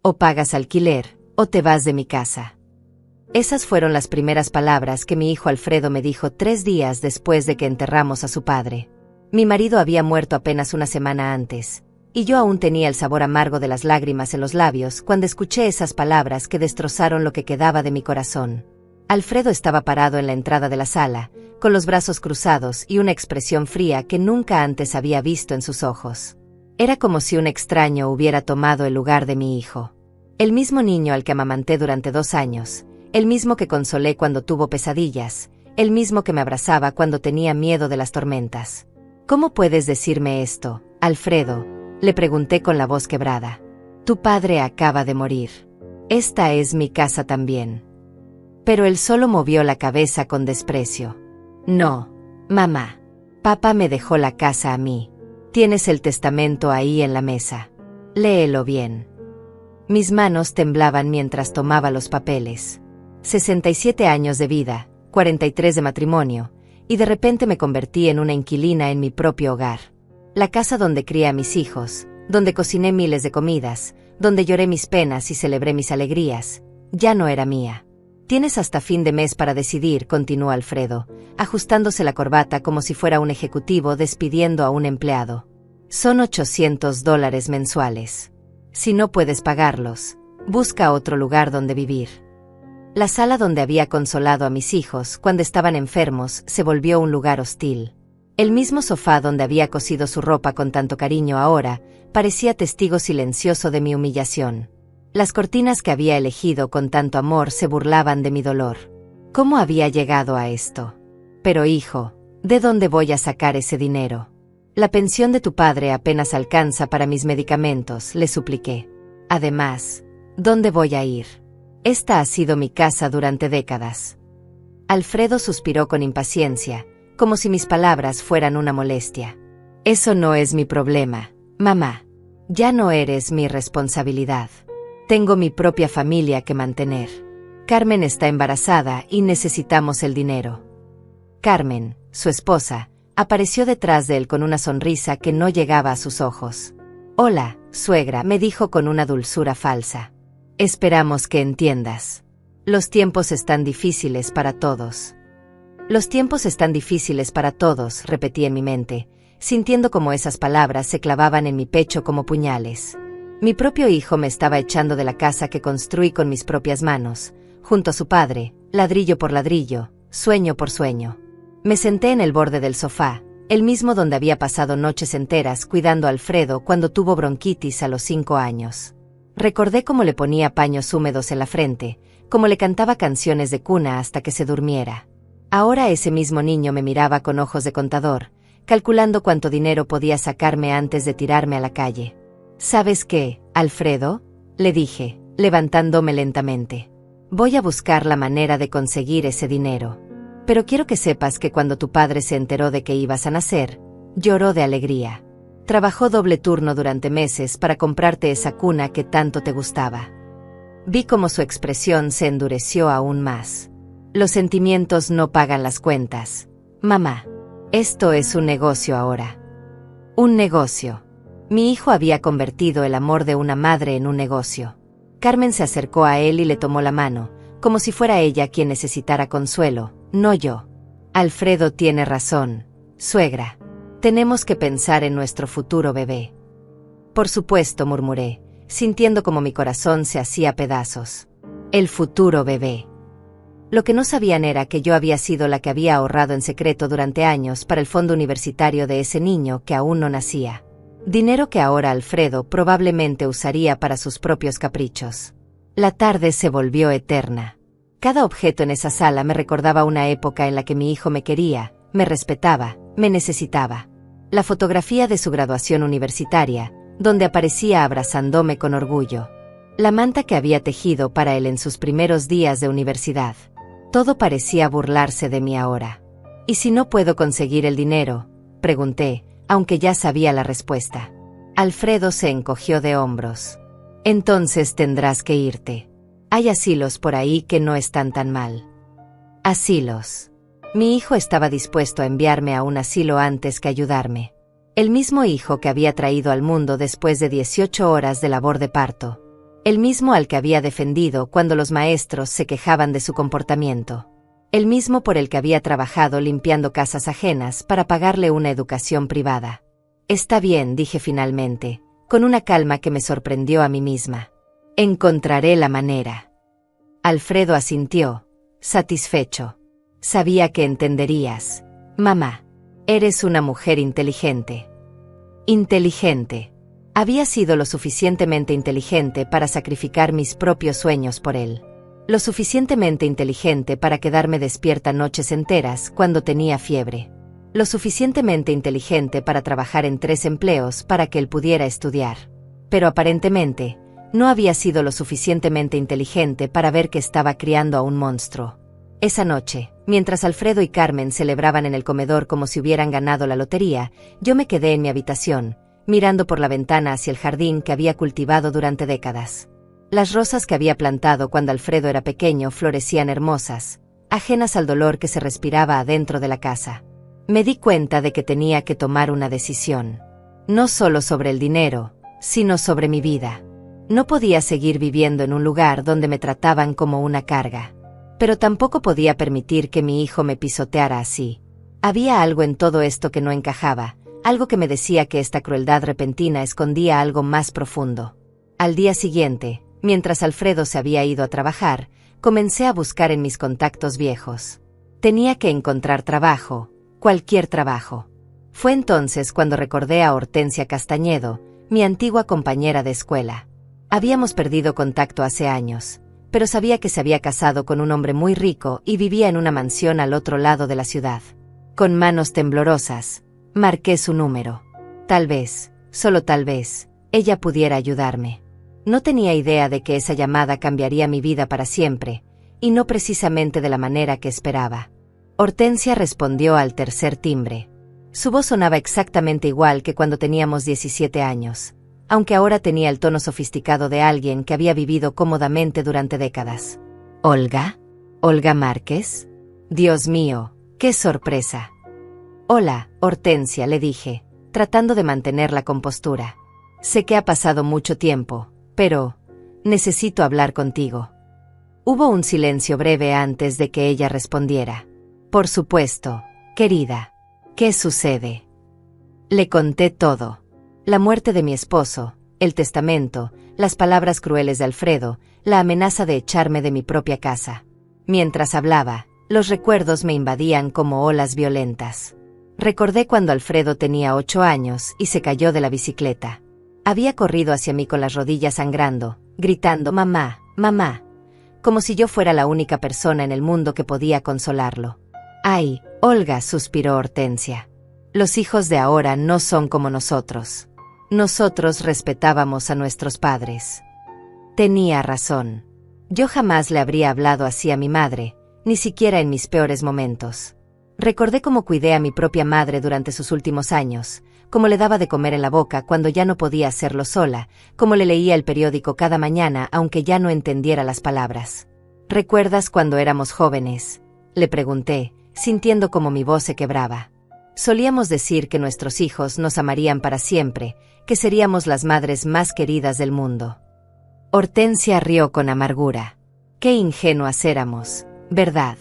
O pagas alquiler, o te vas de mi casa. Esas fueron las primeras palabras que mi hijo Alfredo me dijo 3 días después de que enterramos a su padre. Mi marido había muerto apenas una semana antes, y yo aún tenía el sabor amargo de las lágrimas en los labios cuando escuché esas palabras que destrozaron lo que quedaba de mi corazón. Alfredo estaba parado en la entrada de la sala, con los brazos cruzados y una expresión fría que nunca antes había visto en sus ojos. Era como si un extraño hubiera tomado el lugar de mi hijo. El mismo niño al que amamanté durante 2 años, el mismo que consolé cuando tuvo pesadillas, el mismo que me abrazaba cuando tenía miedo de las tormentas. ¿Cómo puedes decirme esto, Alfredo?, le pregunté con la voz quebrada. Tu padre acaba de morir. Esta es mi casa también. Pero él solo movió la cabeza con desprecio. No, mamá. Papá me dejó la casa a mí. Tienes el testamento ahí en la mesa. Léelo bien. Mis manos temblaban mientras tomaba los papeles. 67 años de vida, 43 de matrimonio, y de repente me convertí en una inquilina en mi propio hogar. La casa donde crié a mis hijos, donde cociné miles de comidas, donde lloré mis penas y celebré mis alegrías, ya no era mía. Tienes hasta fin de mes para decidir, continuó Alfredo, ajustándose la corbata como si fuera un ejecutivo despidiendo a un empleado. Son $800 mensuales. Si no puedes pagarlos, busca otro lugar donde vivir. La sala donde había consolado a mis hijos cuando estaban enfermos se volvió un lugar hostil. El mismo sofá donde había cosido su ropa con tanto cariño ahora parecía testigo silencioso de mi humillación. Las cortinas que había elegido con tanto amor se burlaban de mi dolor. ¿Cómo había llegado a esto? Pero hijo, ¿de dónde voy a sacar ese dinero? La pensión de tu padre apenas alcanza para mis medicamentos, le supliqué. Además, ¿dónde voy a ir? Esta ha sido mi casa durante décadas. Alfredo suspiró con impaciencia, como si mis palabras fueran una molestia. Eso no es mi problema, mamá. Ya no eres mi responsabilidad. Tengo mi propia familia que mantener. Carmen está embarazada y necesitamos el dinero. Carmen, su esposa, apareció detrás de él con una sonrisa que no llegaba a sus ojos. Hola, suegra, me dijo con una dulzura falsa. Esperamos que entiendas. Los tiempos están difíciles para todos. Los tiempos están difíciles para todos, repetí en mi mente, sintiendo como esas palabras se clavaban en mi pecho como puñales. Mi propio hijo me estaba echando de la casa que construí con mis propias manos, junto a su padre, ladrillo por ladrillo, sueño por sueño. Me senté en el borde del sofá, el mismo donde había pasado noches enteras cuidando a Alfredo cuando tuvo bronquitis a los 5 años. Recordé cómo le ponía paños húmedos en la frente, cómo le cantaba canciones de cuna hasta que se durmiera. Ahora ese mismo niño me miraba con ojos de contador, calculando cuánto dinero podía sacarme antes de tirarme a la calle. ¿Sabes qué, Alfredo?, le dije, levantándome lentamente. Voy a buscar la manera de conseguir ese dinero. Pero quiero que sepas que cuando tu padre se enteró de que ibas a nacer, lloró de alegría. Trabajó doble turno durante meses para comprarte esa cuna que tanto te gustaba. Vi cómo su expresión se endureció aún más. Los sentimientos no pagan las cuentas. Mamá, esto es un negocio ahora. Un negocio. Mi hijo había convertido el amor de una madre en un negocio. Carmen se acercó a él y le tomó la mano, como si fuera ella quien necesitara consuelo, no yo. Alfredo tiene razón, suegra. Tenemos que pensar en nuestro futuro bebé. Por supuesto, murmuré, sintiendo como mi corazón se hacía pedazos. El futuro bebé. Lo que no sabían era que yo había sido la que había ahorrado en secreto durante años para el fondo universitario de ese niño que aún no nacía. Dinero que ahora Alfredo probablemente usaría para sus propios caprichos. La tarde se volvió eterna. Cada objeto en esa sala me recordaba una época en la que mi hijo me quería, me respetaba, me necesitaba. La fotografía de su graduación universitaria, donde aparecía abrazándome con orgullo. La manta que había tejido para él en sus primeros días de universidad. Todo parecía burlarse de mí ahora. ¿Y si no puedo conseguir el dinero?, pregunté, aunque ya sabía la respuesta. Alfredo se encogió de hombros. Entonces tendrás que irte. Hay asilos por ahí que no están tan mal. Asilos. Mi hijo estaba dispuesto a enviarme a un asilo antes que ayudarme. El mismo hijo que había traído al mundo después de 18 horas de labor de parto. El mismo al que había defendido cuando los maestros se quejaban de su comportamiento. El mismo por el que había trabajado limpiando casas ajenas para pagarle una educación privada. Está bien, dije finalmente, con una calma que me sorprendió a mí misma. Encontraré la manera. Alfredo asintió, satisfecho. Sabía que entenderías. Mamá, eres una mujer inteligente. Inteligente. Había sido lo suficientemente inteligente para sacrificar mis propios sueños por él. Lo suficientemente inteligente para quedarme despierta noches enteras cuando tenía fiebre. Lo suficientemente inteligente para trabajar en 3 empleos para que él pudiera estudiar. Pero aparentemente, no había sido lo suficientemente inteligente para ver que estaba criando a un monstruo. Esa noche, mientras Alfredo y Carmen celebraban en el comedor como si hubieran ganado la lotería, yo me quedé en mi habitación, mirando por la ventana hacia el jardín que había cultivado durante décadas. Las rosas que había plantado cuando Alfredo era pequeño florecían hermosas, ajenas al dolor que se respiraba adentro de la casa. Me di cuenta de que tenía que tomar una decisión. No solo sobre el dinero, sino sobre mi vida. No podía seguir viviendo en un lugar donde me trataban como una carga. Pero tampoco podía permitir que mi hijo me pisoteara así. Había algo en todo esto que no encajaba, algo que me decía que esta crueldad repentina escondía algo más profundo. Al día siguiente, mientras Alfredo se había ido a trabajar, comencé a buscar en mis contactos viejos. Tenía que encontrar trabajo, cualquier trabajo. Fue entonces cuando recordé a Hortensia Castañedo, mi antigua compañera de escuela. Habíamos perdido contacto hace años, pero sabía que se había casado con un hombre muy rico y vivía en una mansión al otro lado de la ciudad. Con manos temblorosas, marqué su número. Tal vez, solo tal vez, ella pudiera ayudarme. No tenía idea de que esa llamada cambiaría mi vida para siempre, y no precisamente de la manera que esperaba. Hortensia respondió al tercer timbre. Su voz sonaba exactamente igual que cuando teníamos 17 años, aunque ahora tenía el tono sofisticado de alguien que había vivido cómodamente durante décadas. ¿Olga? ¿Olga Márquez? Dios mío, qué sorpresa. Hola, Hortensia, le dije, tratando de mantener la compostura. Sé que ha pasado mucho tiempo, pero necesito hablar contigo. Hubo un silencio breve antes de que ella respondiera. Por supuesto, querida. ¿Qué sucede? Le conté todo. La muerte de mi esposo, el testamento, las palabras crueles de Alfredo, la amenaza de echarme de mi propia casa. Mientras hablaba, los recuerdos me invadían como olas violentas. Recordé cuando Alfredo tenía 8 años y se cayó de la bicicleta. Había corrido hacia mí con las rodillas sangrando, gritando «Mamá, mamá», como si yo fuera la única persona en el mundo que podía consolarlo. «Ay, Olga», suspiró Hortensia. «Los hijos de ahora no son como nosotros. Nosotros respetábamos a nuestros padres». Tenía razón. Yo jamás le habría hablado así a mi madre, ni siquiera en mis peores momentos. Recordé cómo cuidé a mi propia madre durante sus últimos años, cómo le daba de comer en la boca cuando ya no podía hacerlo sola, cómo le leía el periódico cada mañana aunque ya no entendiera las palabras. ¿Recuerdas cuando éramos jóvenes?, le pregunté, sintiendo como mi voz se quebraba. Solíamos decir que nuestros hijos nos amarían para siempre, que seríamos las madres más queridas del mundo. Hortensia rió con amargura. Qué ingenuas éramos, ¿verdad?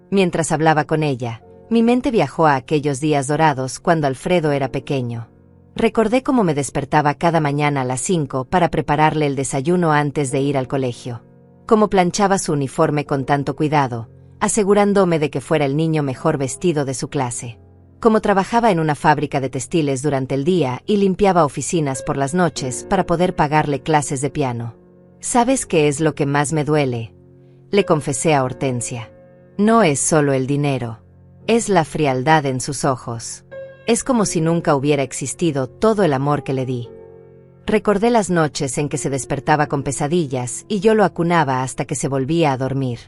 Mientras hablaba con ella, mi mente viajó a aquellos días dorados cuando Alfredo era pequeño. Recordé cómo me despertaba cada mañana a las 5 para prepararle el desayuno antes de ir al colegio. Cómo planchaba su uniforme con tanto cuidado, asegurándome de que fuera el niño mejor vestido de su clase. Cómo trabajaba en una fábrica de textiles durante el día y limpiaba oficinas por las noches para poder pagarle clases de piano. ¿Sabes qué es lo que más me duele?, le confesé a Hortensia. No es solo el dinero. Es la frialdad en sus ojos. Es como si nunca hubiera existido todo el amor que le di. Recordé las noches en que se despertaba con pesadillas y yo lo acunaba hasta que se volvía a dormir.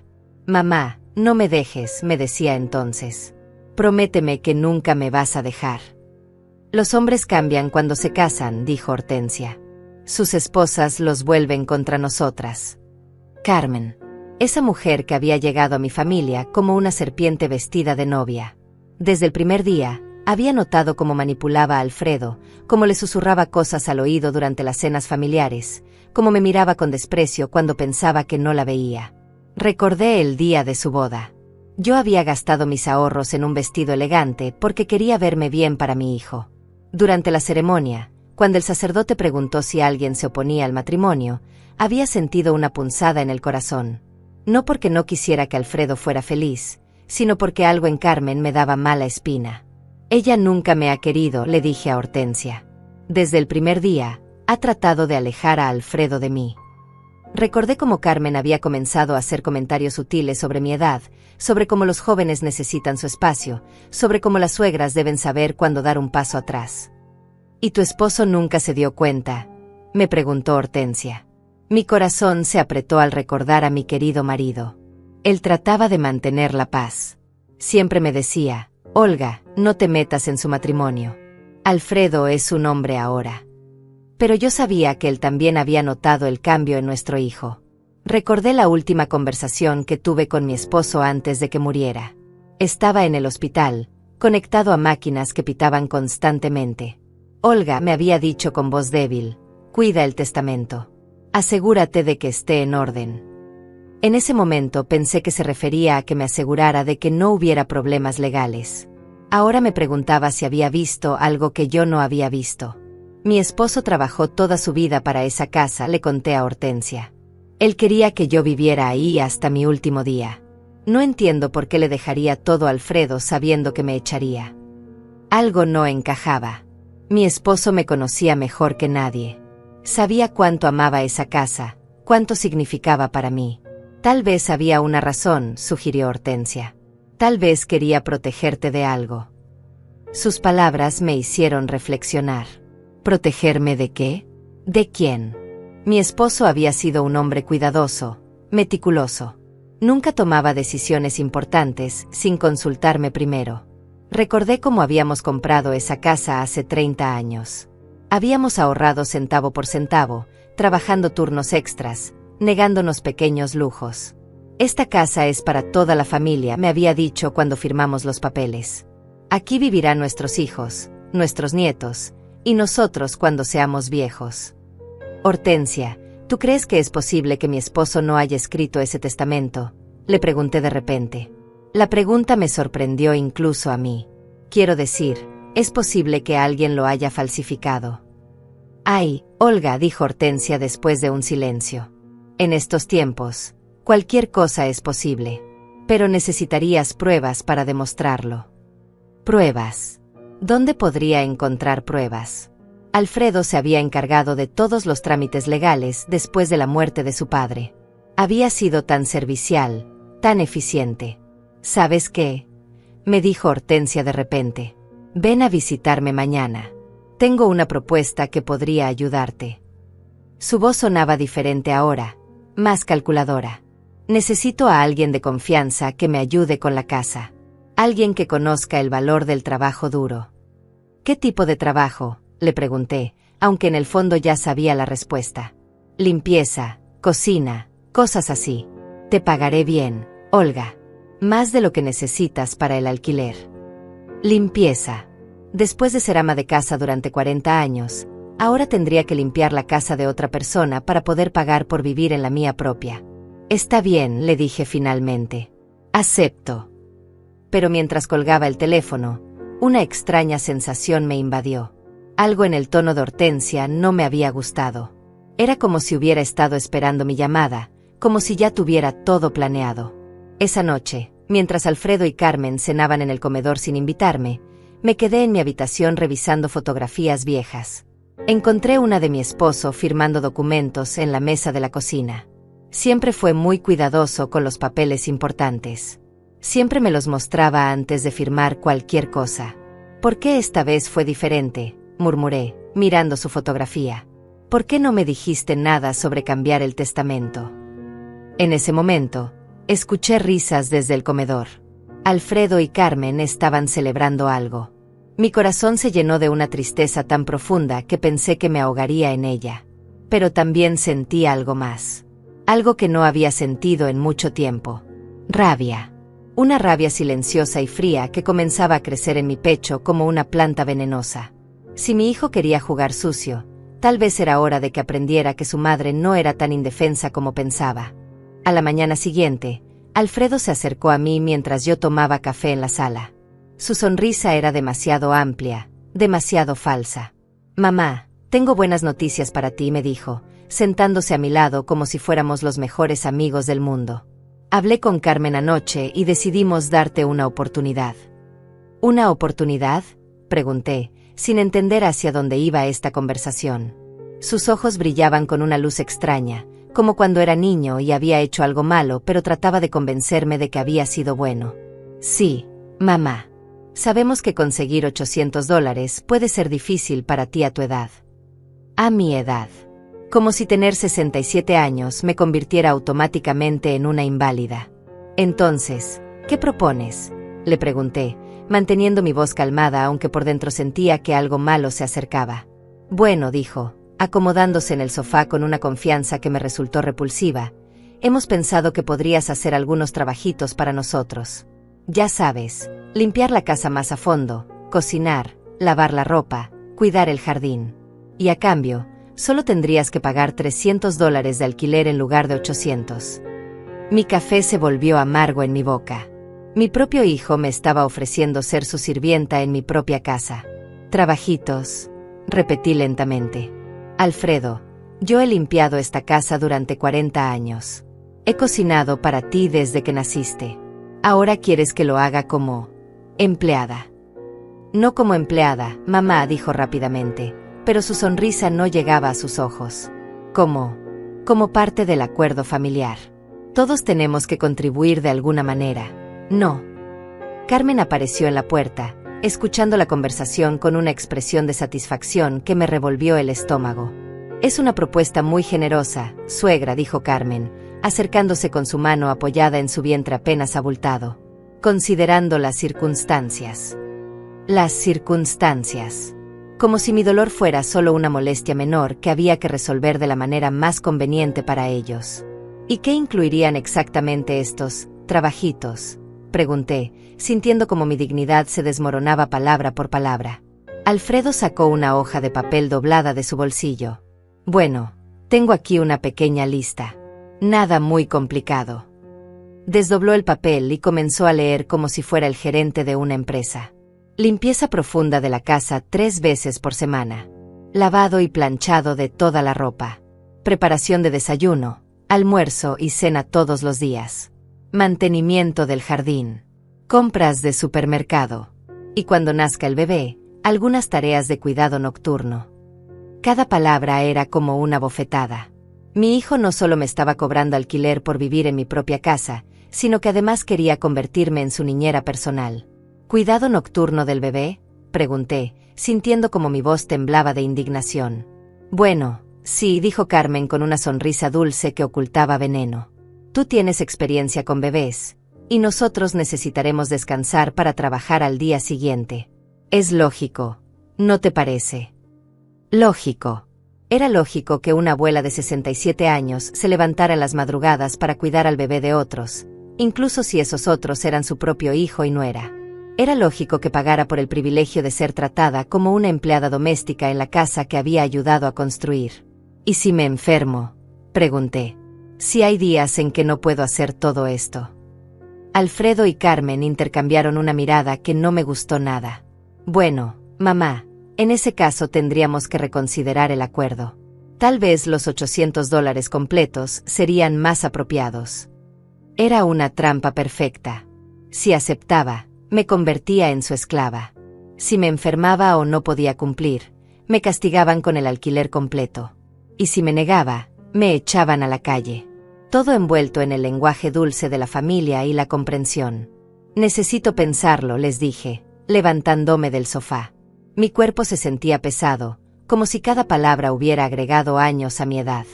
Mamá, no me dejes, me decía entonces. Prométeme que nunca me vas a dejar. Los hombres cambian cuando se casan, dijo Hortensia. Sus esposas los vuelven contra nosotras. Carmen. Esa mujer que había llegado a mi familia como una serpiente vestida de novia. Desde el primer día, Había notado cómo manipulaba a Alfredo, cómo le susurraba cosas al oído durante las cenas familiares, cómo me miraba con desprecio cuando pensaba que no la veía. Recordé el día de su boda. Yo había gastado mis ahorros en un vestido elegante porque quería verme bien para mi hijo. Durante la ceremonia, cuando el sacerdote preguntó si alguien se oponía al matrimonio, había sentido una punzada en el corazón. No porque no quisiera que Alfredo fuera feliz, sino porque algo en Carmen me daba mala espina. Ella nunca me ha querido, le dije a Hortensia. Desde el primer día, ha tratado de alejar a Alfredo de mí. Recordé cómo Carmen había comenzado a hacer comentarios sutiles sobre mi edad, sobre cómo los jóvenes necesitan su espacio, sobre cómo las suegras deben saber cuándo dar un paso atrás. ¿Y tu esposo nunca se dio cuenta?, me preguntó Hortensia. Mi corazón se apretó al recordar a mi querido marido. Él trataba de mantener la paz. Siempre me decía: Olga, no te metas en su matrimonio. Alfredo es un hombre ahora. Pero yo sabía que él también había notado el cambio en nuestro hijo. Recordé la última conversación que tuve con mi esposo antes de que muriera. Estaba en el hospital, conectado a máquinas que pitaban constantemente. Olga me había dicho con voz débil: cuida el testamento. Asegúrate de que esté en orden. En ese momento pensé que se refería a que me asegurara de que no hubiera problemas legales. Ahora me preguntaba si había visto algo que yo no había visto. Mi esposo trabajó toda su vida para esa casa, le conté a Hortensia. Él quería que yo viviera ahí hasta mi último día. No entiendo por qué le dejaría todo a Alfredo sabiendo que me echaría. Algo no encajaba. Mi esposo me conocía mejor que nadie. Sabía cuánto amaba esa casa, cuánto significaba para mí. Tal vez había una razón, sugirió Hortensia. Tal vez quería protegerte de algo. Sus palabras me hicieron reflexionar. ¿Protegerme de qué? ¿De quién? Mi esposo había sido un hombre cuidadoso, meticuloso. Nunca tomaba decisiones importantes sin consultarme primero. Recordé cómo habíamos comprado esa casa hace 30 años. Habíamos ahorrado centavo por centavo, trabajando turnos extras, negándonos pequeños lujos. Esta casa es para toda la familia, me había dicho cuando firmamos los papeles. Aquí vivirán nuestros hijos, nuestros nietos, y nosotros cuando seamos viejos. Hortensia, ¿tú crees que es posible que mi esposo no haya escrito ese testamento?, le pregunté de repente. La pregunta me sorprendió incluso a mí. Quiero decir, ¿es posible que alguien lo haya falsificado? Ay, Olga, dijo Hortensia después de un silencio. En estos tiempos, cualquier cosa es posible. Pero necesitarías pruebas para demostrarlo. ¿Pruebas? ¿Dónde podría encontrar pruebas? Alfredo se había encargado de todos los trámites legales después de la muerte de su padre. Había sido tan servicial, tan eficiente. ¿Sabes qué?, me dijo Hortensia de repente. Ven a visitarme mañana. Tengo una propuesta que podría ayudarte. Su voz sonaba diferente ahora, más calculadora. Necesito a alguien de confianza que me ayude con la casa. Alguien que conozca el valor del trabajo duro. ¿Qué tipo de trabajo?, le pregunté, aunque en el fondo ya sabía la respuesta. Limpieza, cocina, cosas así. Te pagaré bien, Olga. Más de lo que necesitas para el alquiler. Limpieza. Después de ser ama de casa durante 40 años, ahora tendría que limpiar la casa de otra persona para poder pagar por vivir en la mía propia. Está bien, le dije finalmente. Acepto. Pero mientras colgaba el teléfono, una extraña sensación me invadió. Algo en el tono de Hortensia no me había gustado. Era como si hubiera estado esperando mi llamada, como si ya tuviera todo planeado. Esa noche, mientras Alfredo y Carmen cenaban en el comedor sin invitarme, me quedé en mi habitación revisando fotografías viejas. Encontré una de mi esposo firmando documentos en la mesa de la cocina. Siempre fue muy cuidadoso con los papeles importantes. Siempre me los mostraba antes de firmar cualquier cosa. ¿Por qué esta vez fue diferente?, murmuré, mirando su fotografía. ¿Por qué no me dijiste nada sobre cambiar el testamento? En ese momento, escuché risas desde el comedor. Alfredo y Carmen estaban celebrando algo. Mi corazón se llenó de una tristeza tan profunda que pensé que me ahogaría en ella. Pero también sentí algo más. Algo que no había sentido en mucho tiempo. Rabia. Una rabia silenciosa y fría que comenzaba a crecer en mi pecho como una planta venenosa. Si mi hijo quería jugar sucio, tal vez era hora de que aprendiera que su madre no era tan indefensa como pensaba. A la mañana siguiente, Alfredo se acercó a mí mientras yo tomaba café en la sala. Su sonrisa era demasiado amplia, demasiado falsa. «Mamá, tengo buenas noticias para ti», me dijo, sentándose a mi lado como si fuéramos los mejores amigos del mundo. «Hablé con Carmen anoche y decidimos darte una oportunidad». «¿Una oportunidad?», pregunté, sin entender hacia dónde iba esta conversación. Sus ojos brillaban con una luz extraña, como cuando era niño y había hecho algo malo, pero trataba de convencerme de que había sido bueno. «Sí, mamá. Sabemos que conseguir $800 puede ser difícil para ti a tu edad». «A mi edad». Como si tener 67 años me convirtiera automáticamente en una inválida. «Entonces, ¿qué propones?», le pregunté, manteniendo mi voz calmada aunque por dentro sentía que algo malo se acercaba. «Bueno», dijo, acomodándose en el sofá con una confianza que me resultó repulsiva, «hemos pensado que podrías hacer algunos trabajitos para nosotros. Ya sabes, limpiar la casa más a fondo, cocinar, lavar la ropa, cuidar el jardín. Y a cambio, solo tendrías que pagar $300 de alquiler en lugar de 800. Mi café se volvió amargo en mi boca. Mi propio hijo me estaba ofreciendo ser su sirvienta en mi propia casa. «Trabajitos», repetí lentamente. «Alfredo, yo he limpiado esta casa durante 40 años. He cocinado para ti desde que naciste. Ahora quieres que lo haga como empleada». «No como empleada», mamá dijo rápidamente, pero su sonrisa no llegaba a sus ojos. Como parte del acuerdo familiar. Todos tenemos que contribuir de alguna manera, ¿no?» Carmen apareció en la puerta, escuchando la conversación con una expresión de satisfacción que me revolvió el estómago. «Es una propuesta muy generosa, suegra», dijo Carmen, acercándose con su mano apoyada en su vientre apenas abultado. «Considerando las circunstancias». Las circunstancias. Como si mi dolor fuera solo una molestia menor que había que resolver de la manera más conveniente para ellos. «¿Y qué incluirían exactamente estos trabajitos?», pregunté, sintiendo como mi dignidad se desmoronaba palabra por palabra. Alfredo sacó una hoja de papel doblada de su bolsillo. «Bueno, tengo aquí una pequeña lista. Nada muy complicado». Desdobló el papel y comenzó a leer como si fuera el gerente de una empresa. «Limpieza profunda de la casa 3 veces por semana. Lavado y planchado de toda la ropa. Preparación de desayuno, almuerzo y cena todos los días. Mantenimiento del jardín. Compras de supermercado. Y cuando nazca el bebé, algunas tareas de cuidado nocturno». Cada palabra era como una bofetada. Mi hijo no solo me estaba cobrando alquiler por vivir en mi propia casa, sino que además quería convertirme en su niñera personal. «¿Cuidado nocturno del bebé?», pregunté, sintiendo como mi voz temblaba de indignación. «Bueno, sí», dijo Carmen con una sonrisa dulce que ocultaba veneno. «Tú tienes experiencia con bebés, y nosotros necesitaremos descansar para trabajar al día siguiente. Es lógico, ¿no te parece?». Lógico. Era lógico que una abuela de 67 años se levantara en las madrugadas para cuidar al bebé de otros, incluso si esos otros eran su propio hijo y nuera. Era lógico que pagara por el privilegio de ser tratada como una empleada doméstica en la casa que había ayudado a construir. «¿Y si me enfermo?», pregunté. «Si hay días en que no puedo hacer todo esto». Alfredo y Carmen intercambiaron una mirada que no me gustó nada. «Bueno, mamá, en ese caso tendríamos que reconsiderar el acuerdo. Tal vez los $800 completos serían más apropiados». Era una trampa perfecta. Si aceptaba, me convertía en su esclava. Si me enfermaba o no podía cumplir, me castigaban con el alquiler completo. Y si me negaba, me echaban a la calle. Todo envuelto en el lenguaje dulce de la familia y la comprensión. «Necesito pensarlo», les dije, levantándome del sofá. Mi cuerpo se sentía pesado, como si cada palabra hubiera agregado años a mi edad.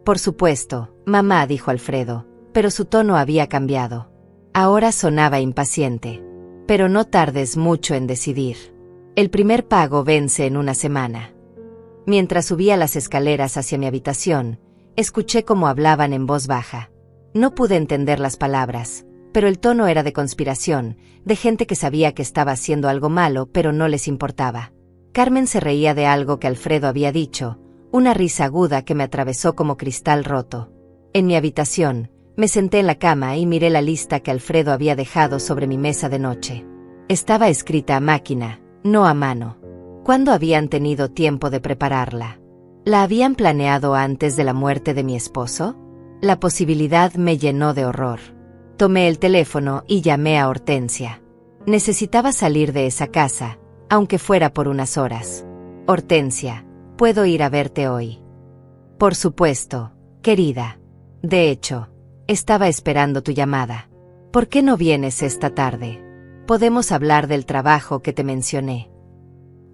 «Por supuesto, mamá», dijo Alfredo, pero su tono había cambiado. Ahora sonaba impaciente. «Pero no tardes mucho en decidir. El primer pago vence en una semana». Mientras subía las escaleras hacia mi habitación, escuché cómo hablaban en voz baja. No pude entender las palabras, pero el tono era de conspiración, de gente que sabía que estaba haciendo algo malo pero no les importaba. Carmen se reía de algo que Alfredo había dicho, una risa aguda que me atravesó como cristal roto. En mi habitación, me senté en la cama y miré la lista que Alfredo había dejado sobre mi mesa de noche. Estaba escrita a máquina, no a mano. ¿Cuándo habían tenido tiempo de prepararla? ¿La habían planeado antes de la muerte de mi esposo? La posibilidad me llenó de horror. Tomé el teléfono y llamé a Hortensia. Necesitaba salir de esa casa, aunque fuera por unas horas. Hortensia, ¿puedo ir a verte hoy? Por supuesto, querida. De hecho, estaba esperando tu llamada. ¿Por qué no vienes esta tarde? Podemos hablar del trabajo que te mencioné.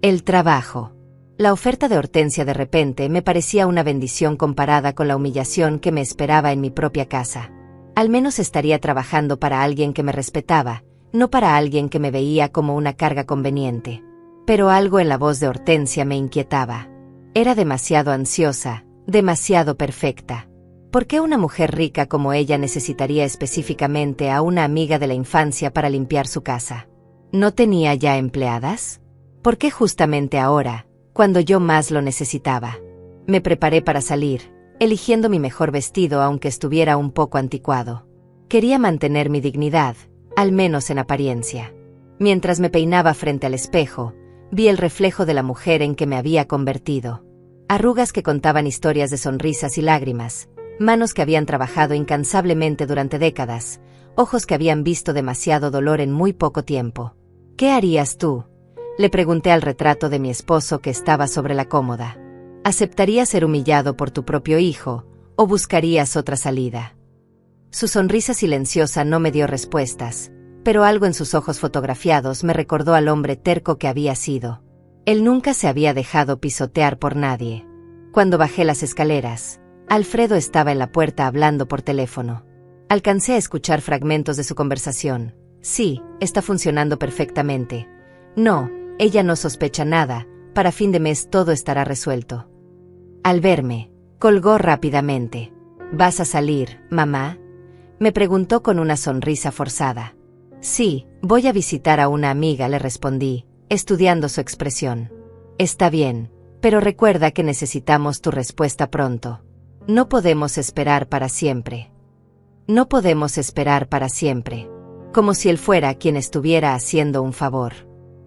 El trabajo. La oferta de Hortensia de repente me parecía una bendición comparada con la humillación que me esperaba en mi propia casa. Al menos estaría trabajando para alguien que me respetaba, no para alguien que me veía como una carga conveniente. Pero algo en la voz de Hortensia me inquietaba. Era demasiado ansiosa, demasiado perfecta. ¿Por qué una mujer rica como ella necesitaría específicamente a una amiga de la infancia para limpiar su casa? ¿No tenía ya empleadas? ¿Por qué justamente ahora, cuando yo más lo necesitaba? Me preparé para salir, eligiendo mi mejor vestido aunque estuviera un poco anticuado. Quería mantener mi dignidad, al menos en apariencia. Mientras me peinaba frente al espejo, vi el reflejo de la mujer en que me había convertido. Arrugas que contaban historias de sonrisas y lágrimas, manos que habían trabajado incansablemente durante décadas, ojos que habían visto demasiado dolor en muy poco tiempo. ¿Qué harías tú?, le pregunté al retrato de mi esposo que estaba sobre la cómoda. ¿Aceptarías ser humillado por tu propio hijo, o buscarías otra salida? Su sonrisa silenciosa no me dio respuestas, pero algo en sus ojos fotografiados me recordó al hombre terco que había sido. Él nunca se había dejado pisotear por nadie. Cuando bajé las escaleras, Alfredo estaba en la puerta hablando por teléfono. Alcancé a escuchar fragmentos de su conversación. Sí, está funcionando perfectamente. No, ella no sospecha nada, para fin de mes todo estará resuelto. Al verme, colgó rápidamente. ¿Vas a salir, mamá?, me preguntó con una sonrisa forzada. Sí, voy a visitar a una amiga, le respondí, estudiando su expresión. Está bien, pero recuerda que necesitamos tu respuesta pronto. No podemos esperar para siempre. No podemos esperar para siempre. Como si él fuera quien estuviera haciendo un favor.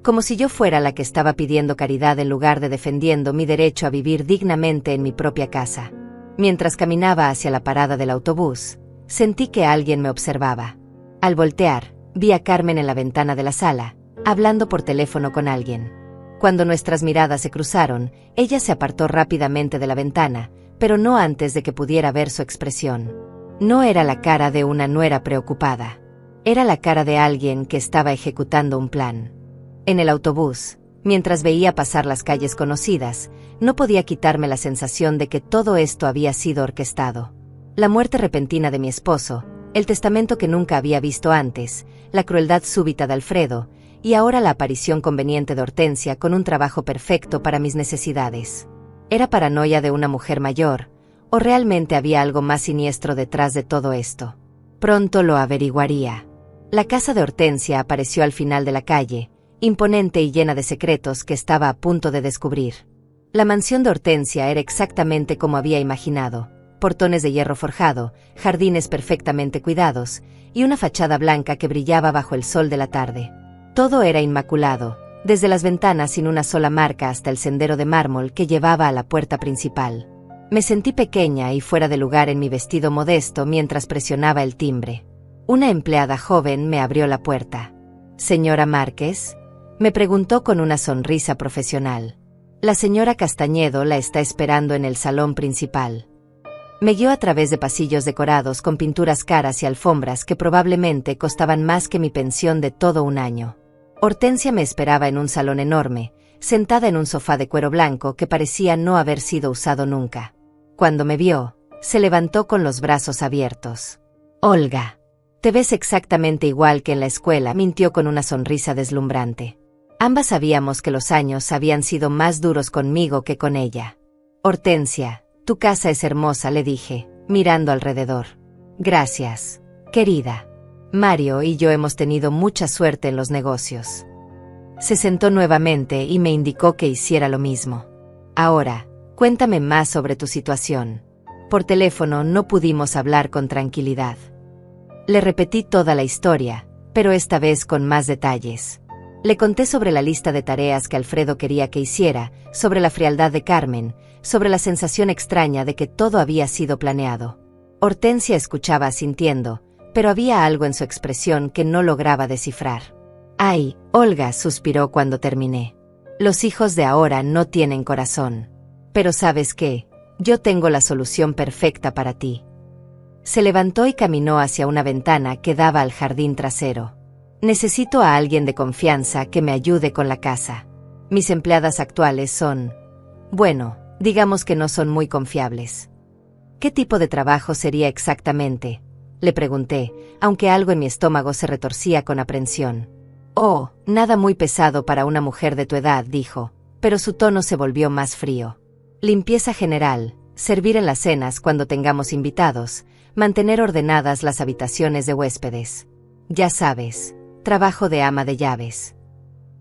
Como si yo fuera la que estaba pidiendo caridad en lugar de defendiendo mi derecho a vivir dignamente en mi propia casa. Mientras caminaba hacia la parada del autobús, sentí que alguien me observaba. Al voltear, vi a Carmen en la ventana de la sala, hablando por teléfono con alguien. Cuando nuestras miradas se cruzaron, ella se apartó rápidamente de la ventana, pero no antes de que pudiera ver su expresión. No era la cara de una nuera preocupada. Era la cara de alguien que estaba ejecutando un plan. En el autobús, mientras veía pasar las calles conocidas, no podía quitarme la sensación de que todo esto había sido orquestado. La muerte repentina de mi esposo, el testamento que nunca había visto antes, la crueldad súbita de Alfredo, y ahora la aparición conveniente de Hortensia con un trabajo perfecto para mis necesidades. ¿Era paranoia de una mujer mayor, o realmente había algo más siniestro detrás de todo esto? Pronto lo averiguaría. La casa de Hortensia apareció al final de la calle, imponente y llena de secretos que estaba a punto de descubrir. La mansión de Hortensia era exactamente como había imaginado: portones de hierro forjado, jardines perfectamente cuidados, y una fachada blanca que brillaba bajo el sol de la tarde. Todo era inmaculado, desde las ventanas sin una sola marca hasta el sendero de mármol que llevaba a la puerta principal. Me sentí pequeña y fuera de lugar en mi vestido modesto mientras presionaba el timbre. Una empleada joven me abrió la puerta. «¿Señora Márquez?», me preguntó con una sonrisa profesional. «La señora Castañedo la está esperando en el salón principal». Me guió a través de pasillos decorados con pinturas caras y alfombras que probablemente costaban más que mi pensión de todo un año. Hortensia me esperaba en un salón enorme, sentada en un sofá de cuero blanco que parecía no haber sido usado nunca. Cuando me vio, se levantó con los brazos abiertos. «Olga, te ves exactamente igual que en la escuela», mintió con una sonrisa deslumbrante. Ambas sabíamos que los años habían sido más duros conmigo que con ella. «Hortensia, tu casa es hermosa», le dije, mirando alrededor. «Gracias, querida». Mario y yo hemos tenido mucha suerte en los negocios. Se sentó nuevamente y me indicó que hiciera lo mismo. Ahora, cuéntame más sobre tu situación. Por teléfono no pudimos hablar con tranquilidad. Le repetí toda la historia, pero esta vez con más detalles. Le conté sobre la lista de tareas que Alfredo quería que hiciera, sobre la frialdad de Carmen, sobre la sensación extraña de que todo había sido planeado. Hortensia escuchaba asintiendo, pero había algo en su expresión que no lograba descifrar. «Ay», Olga suspiró cuando terminé. «Los hijos de ahora no tienen corazón. Pero ¿sabes qué? Yo tengo la solución perfecta para ti». Se levantó y caminó hacia una ventana que daba al jardín trasero. «Necesito a alguien de confianza que me ayude con la casa. Mis empleadas actuales son... bueno, digamos que no son muy confiables». «¿Qué tipo de trabajo sería exactamente?», le pregunté, aunque algo en mi estómago se retorcía con aprensión. «Oh, nada muy pesado para una mujer de tu edad», dijo, pero su tono se volvió más frío. «Limpieza general, servir en las cenas cuando tengamos invitados, mantener ordenadas las habitaciones de huéspedes. Ya sabes, trabajo de ama de llaves».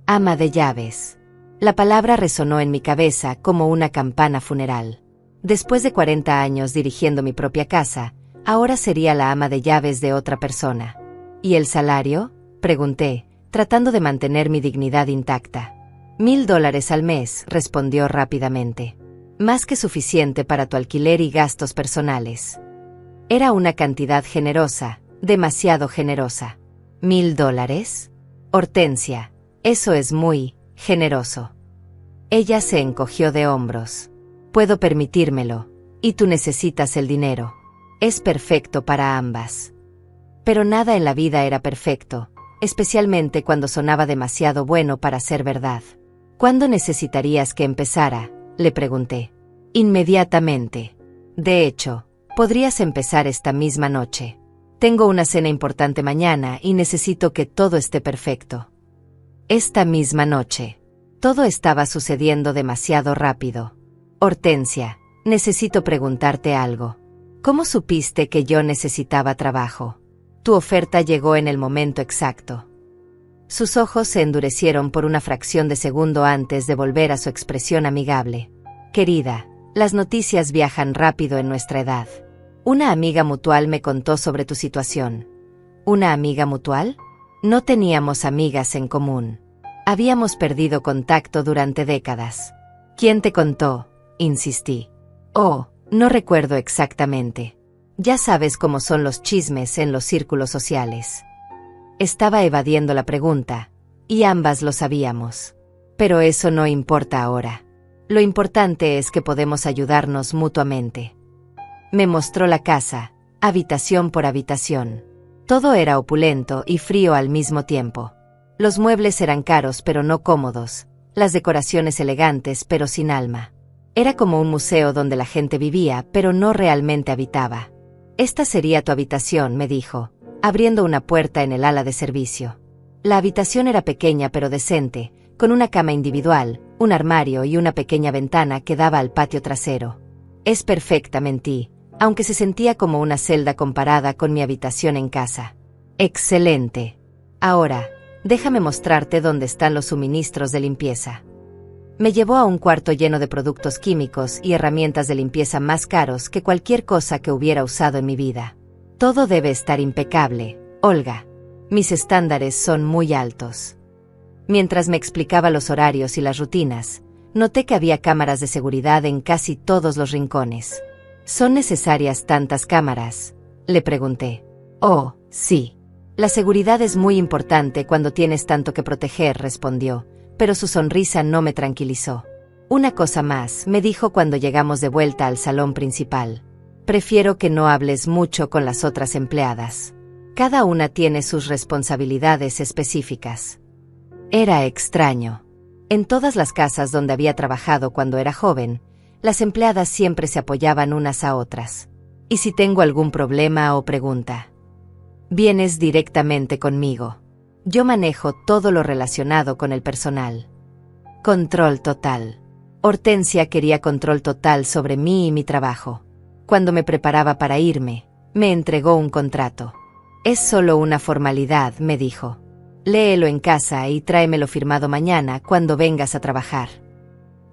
Ama de llaves. La palabra resonó en mi cabeza como una campana funeral. Después de 40 años dirigiendo mi propia casa, ahora sería la ama de llaves de otra persona. «¿Y el salario?», pregunté, tratando de mantener mi dignidad intacta. $1000 al mes, respondió rápidamente. «Más que suficiente para tu alquiler y gastos personales». Era una cantidad generosa, demasiado generosa. $1000. Hortensia, eso es muy generoso. Ella se encogió de hombros. «Puedo permitírmelo, y tú necesitas el dinero. Es perfecto para ambas». Pero nada en la vida era perfecto, especialmente cuando sonaba demasiado bueno para ser verdad. «¿Cuándo necesitarías que empezara?», le pregunté. «Inmediatamente. De hecho, podrías empezar esta misma noche. Tengo una cena importante mañana y necesito que todo esté perfecto». Esta misma noche. Todo estaba sucediendo demasiado rápido. «Hortensia, necesito preguntarte algo. ¿Cómo supiste que yo necesitaba trabajo? Tu oferta llegó en el momento exacto». Sus ojos se endurecieron por una fracción de segundo antes de volver a su expresión amigable. «Querida, las noticias viajan rápido en nuestra edad. Una amiga mutual me contó sobre tu situación». ¿Una amiga mutual? No teníamos amigas en común. Habíamos perdido contacto durante décadas. ¿Quién te contó?, insistí. «Oh, no recuerdo exactamente. Ya sabes cómo son los chismes en los círculos sociales». Estaba evadiendo la pregunta, y ambas lo sabíamos. Pero eso no importa ahora. Lo importante es que podemos ayudarnos mutuamente. Me mostró la casa, habitación por habitación. Todo era opulento y frío al mismo tiempo. Los muebles eran caros pero no cómodos, las decoraciones elegantes pero sin alma. Era como un museo donde la gente vivía pero no realmente habitaba. «Esta sería tu habitación», me dijo, abriendo una puerta en el ala de servicio. La habitación era pequeña pero decente, con una cama individual, un armario y una pequeña ventana que daba al patio trasero. «Es perfecta», mentí, aunque se sentía como una celda comparada con mi habitación en casa. «Excelente. Ahora, déjame mostrarte dónde están los suministros de limpieza». Me llevó a un cuarto lleno de productos químicos y herramientas de limpieza más caros que cualquier cosa que hubiera usado en mi vida. «Todo debe estar impecable, Olga. Mis estándares son muy altos». Mientras me explicaba los horarios y las rutinas, noté que había cámaras de seguridad en casi todos los rincones. «¿Son necesarias tantas cámaras?», le pregunté. «Oh, sí. La seguridad es muy importante cuando tienes tanto que proteger», respondió, pero su sonrisa no me tranquilizó. «Una cosa más», me dijo cuando llegamos de vuelta al salón principal. «Prefiero que no hables mucho con las otras empleadas. Cada una tiene sus responsabilidades específicas». Era extraño. En todas las casas donde había trabajado cuando era joven, las empleadas siempre se apoyaban unas a otras. «¿Y si tengo algún problema o pregunta? Vienes directamente conmigo. Yo manejo todo lo relacionado con el personal». Control total. Hortensia quería control total sobre mí y mi trabajo. Cuando me preparaba para irme, me entregó un contrato. Es solo una formalidad, me dijo. Léelo en casa y tráemelo firmado mañana cuando vengas a trabajar.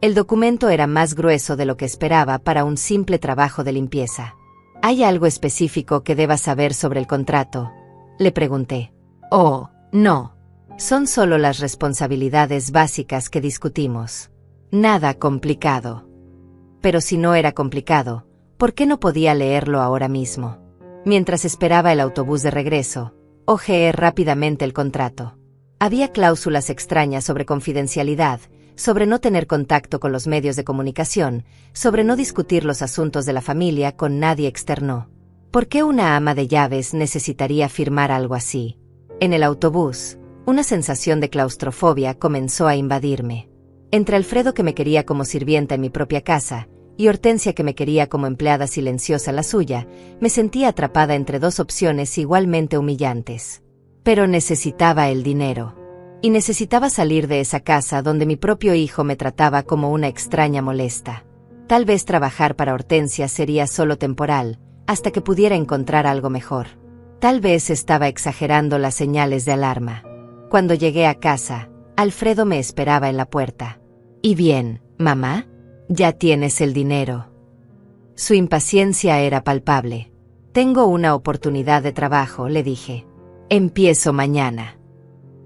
El documento era más grueso de lo que esperaba para un simple trabajo de limpieza. ¿Hay algo específico que debas saber sobre el contrato?, le pregunté. Oh, no. Son solo las responsabilidades básicas que discutimos. Nada complicado. Pero si no era complicado, ¿por qué no podía leerlo ahora mismo? Mientras esperaba el autobús de regreso, hojeé rápidamente el contrato. Había cláusulas extrañas sobre confidencialidad, sobre no tener contacto con los medios de comunicación, sobre no discutir los asuntos de la familia con nadie externo. ¿Por qué una ama de llaves necesitaría firmar algo así? En el autobús, una sensación de claustrofobia comenzó a invadirme. Entre Alfredo, que me quería como sirvienta en mi propia casa, y Hortensia, que me quería como empleada silenciosa en la suya, me sentía atrapada entre dos opciones igualmente humillantes. Pero necesitaba el dinero. Y necesitaba salir de esa casa donde mi propio hijo me trataba como una extraña molesta. Tal vez trabajar para Hortensia sería solo temporal, hasta que pudiera encontrar algo mejor. Tal vez estaba exagerando las señales de alarma. Cuando llegué a casa, Alfredo me esperaba en la puerta. ¿Y bien, mamá? Ya tienes el dinero. Su impaciencia era palpable. Tengo una oportunidad de trabajo, le dije. Empiezo mañana.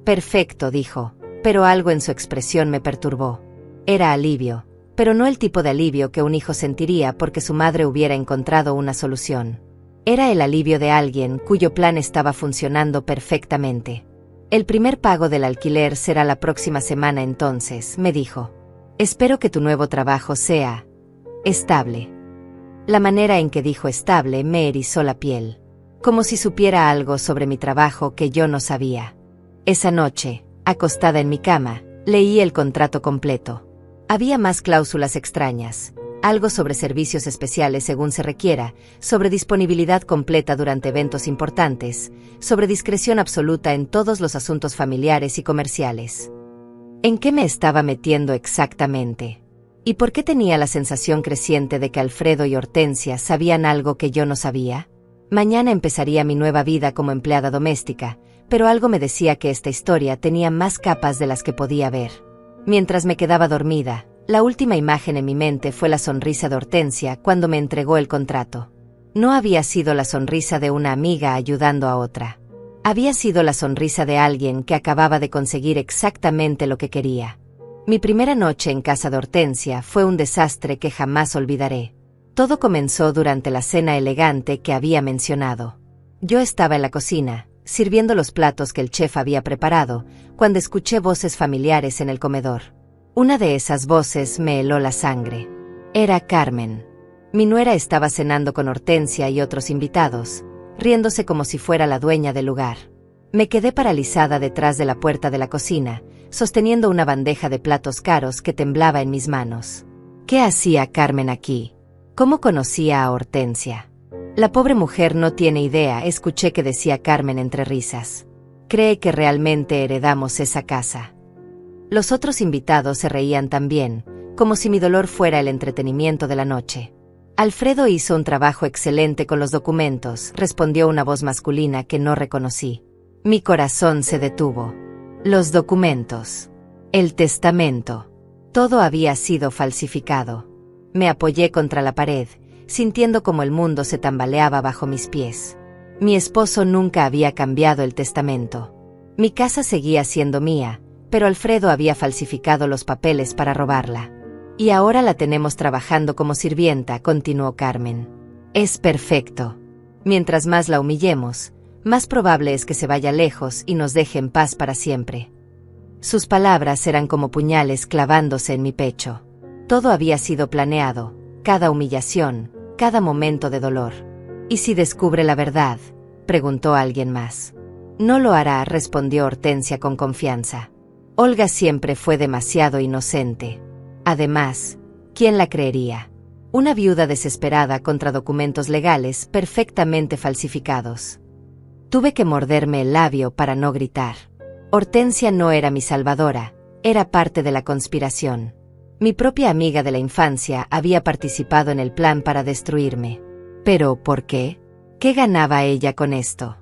Perfecto, dijo, pero algo en su expresión me perturbó. Era alivio, pero no el tipo de alivio que un hijo sentiría porque su madre hubiera encontrado una solución. Era el alivio de alguien cuyo plan estaba funcionando perfectamente. El primer pago del alquiler será la próxima semana entonces, me dijo. Espero que tu nuevo trabajo sea estable. La manera en que dijo estable me erizó la piel, como si supiera algo sobre mi trabajo que yo no sabía. Esa noche, acostada en mi cama, leí el contrato completo. Había más cláusulas extrañas, algo sobre servicios especiales según se requiera, sobre disponibilidad completa durante eventos importantes, sobre discreción absoluta en todos los asuntos familiares y comerciales. ¿En qué me estaba metiendo exactamente? ¿Y por qué tenía la sensación creciente de que Alfredo y Hortensia sabían algo que yo no sabía? Mañana empezaría mi nueva vida como empleada doméstica, pero algo me decía que esta historia tenía más capas de las que podía ver. Mientras me quedaba dormida, la última imagen en mi mente fue la sonrisa de Hortensia cuando me entregó el contrato. No había sido la sonrisa de una amiga ayudando a otra. Había sido la sonrisa de alguien que acababa de conseguir exactamente lo que quería. Mi primera noche en casa de Hortensia fue un desastre que jamás olvidaré. Todo comenzó durante la cena elegante que había mencionado. Yo estaba en la cocina, sirviendo los platos que el chef había preparado, cuando escuché voces familiares en el comedor. Una de esas voces me heló la sangre. Era Carmen. Mi nuera estaba cenando con Hortensia y otros invitados, riéndose como si fuera la dueña del lugar. Me quedé paralizada detrás de la puerta de la cocina, sosteniendo una bandeja de platos caros que temblaba en mis manos. ¿Qué hacía Carmen aquí? ¿Cómo conocía a Hortensia? La pobre mujer no tiene idea, escuché que decía Carmen entre risas. Cree que realmente heredamos esa casa. Los otros invitados se reían también, como si mi dolor fuera el entretenimiento de la noche. Alfredo hizo un trabajo excelente con los documentos, respondió una voz masculina que no reconocí. Mi corazón se detuvo. Los documentos. El testamento. Todo había sido falsificado. Me apoyé contra la pared, sintiendo como el mundo se tambaleaba bajo mis pies. Mi esposo nunca había cambiado el testamento. Mi casa seguía siendo mía, pero Alfredo había falsificado los papeles para robarla. Y ahora la tenemos trabajando como sirvienta, continuó Carmen. Es perfecto. Mientras más la humillemos, más probable es que se vaya lejos y nos deje en paz para siempre. Sus palabras eran como puñales clavándose en mi pecho. Todo había sido planeado, cada humillación, cada momento de dolor. ¿Y si descubre la verdad?, preguntó alguien más. No lo hará, respondió Hortensia con confianza. Olga siempre fue demasiado inocente. Además, ¿quién la creería? Una viuda desesperada contra documentos legales perfectamente falsificados. Tuve que morderme el labio para no gritar. Hortensia no era mi salvadora, era parte de la conspiración. Mi propia amiga de la infancia había participado en el plan para destruirme. ¿Pero por qué? ¿Qué ganaba ella con esto?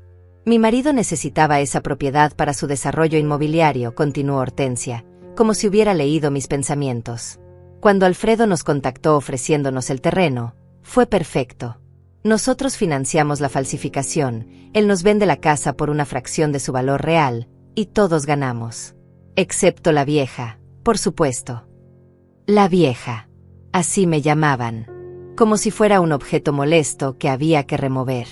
Mi marido necesitaba esa propiedad para su desarrollo inmobiliario, continuó Hortensia, como si hubiera leído mis pensamientos. Cuando Alfredo nos contactó ofreciéndonos el terreno, fue perfecto. Nosotros financiamos la falsificación, él nos vende la casa por una fracción de su valor real, y todos ganamos. Excepto la vieja, por supuesto. La vieja. Así me llamaban. Como si fuera un objeto molesto que había que remover.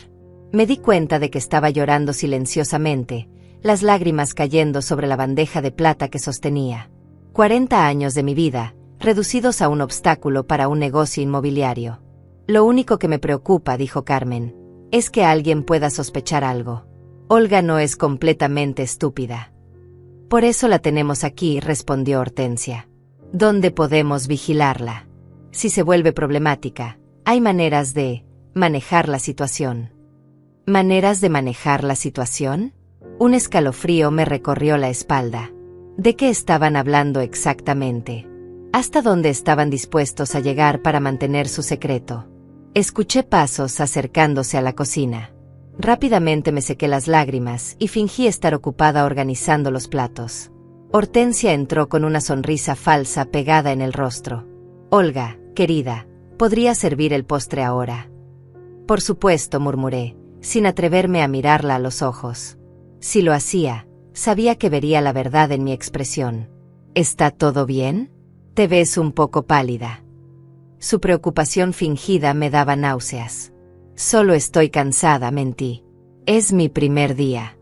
Me di cuenta de que estaba llorando silenciosamente, las lágrimas cayendo sobre la bandeja de plata que sostenía. 40 años de mi vida, reducidos a un obstáculo para un negocio inmobiliario. Lo único que me preocupa, dijo Carmen, es que alguien pueda sospechar algo. Olga no es completamente estúpida. Por eso la tenemos aquí, respondió Hortensia. ¿Dónde podemos vigilarla? Si se vuelve problemática, hay maneras de manejar la situación. ¿Maneras de manejar la situación? Un escalofrío me recorrió la espalda. ¿De qué estaban hablando exactamente? ¿Hasta dónde estaban dispuestos a llegar para mantener su secreto? Escuché pasos acercándose a la cocina. Rápidamente me sequé las lágrimas y fingí estar ocupada organizando los platos. Hortensia entró con una sonrisa falsa pegada en el rostro. Olga, querida, ¿podría servir el postre ahora? Por supuesto, murmuré, sin atreverme a mirarla a los ojos. Si lo hacía, sabía que vería la verdad en mi expresión. ¿Está todo bien? Te ves un poco pálida. Su preocupación fingida me daba náuseas. Solo estoy cansada, mentí. Es mi primer día.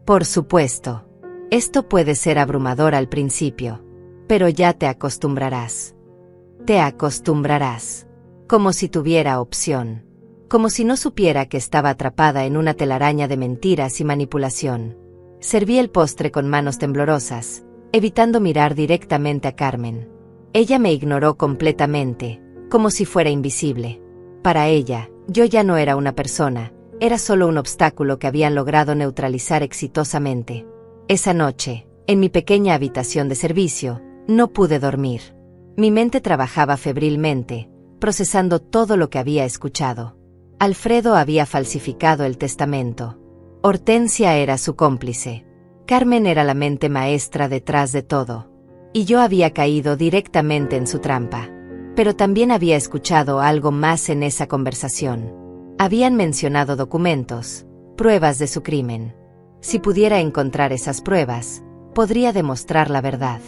Por supuesto. Esto puede ser abrumador al principio, pero ya te acostumbrarás. Te acostumbrarás. Como si tuviera opción. Como si no supiera que estaba atrapada en una telaraña de mentiras y manipulación. Serví el postre con manos temblorosas, evitando mirar directamente a Carmen. Ella me ignoró completamente, como si fuera invisible. Para ella, yo ya no era una persona, era solo un obstáculo que habían logrado neutralizar exitosamente. Esa noche, en mi pequeña habitación de servicio, no pude dormir. Mi mente trabajaba febrilmente, procesando todo lo que había escuchado. Alfredo había falsificado el testamento. Hortensia era su cómplice. Carmen era la mente maestra detrás de todo. Y yo había caído directamente en su trampa. Pero también había escuchado algo más en esa conversación. Habían mencionado documentos, pruebas de su crimen. Si pudiera encontrar esas pruebas, podría demostrar la verdad.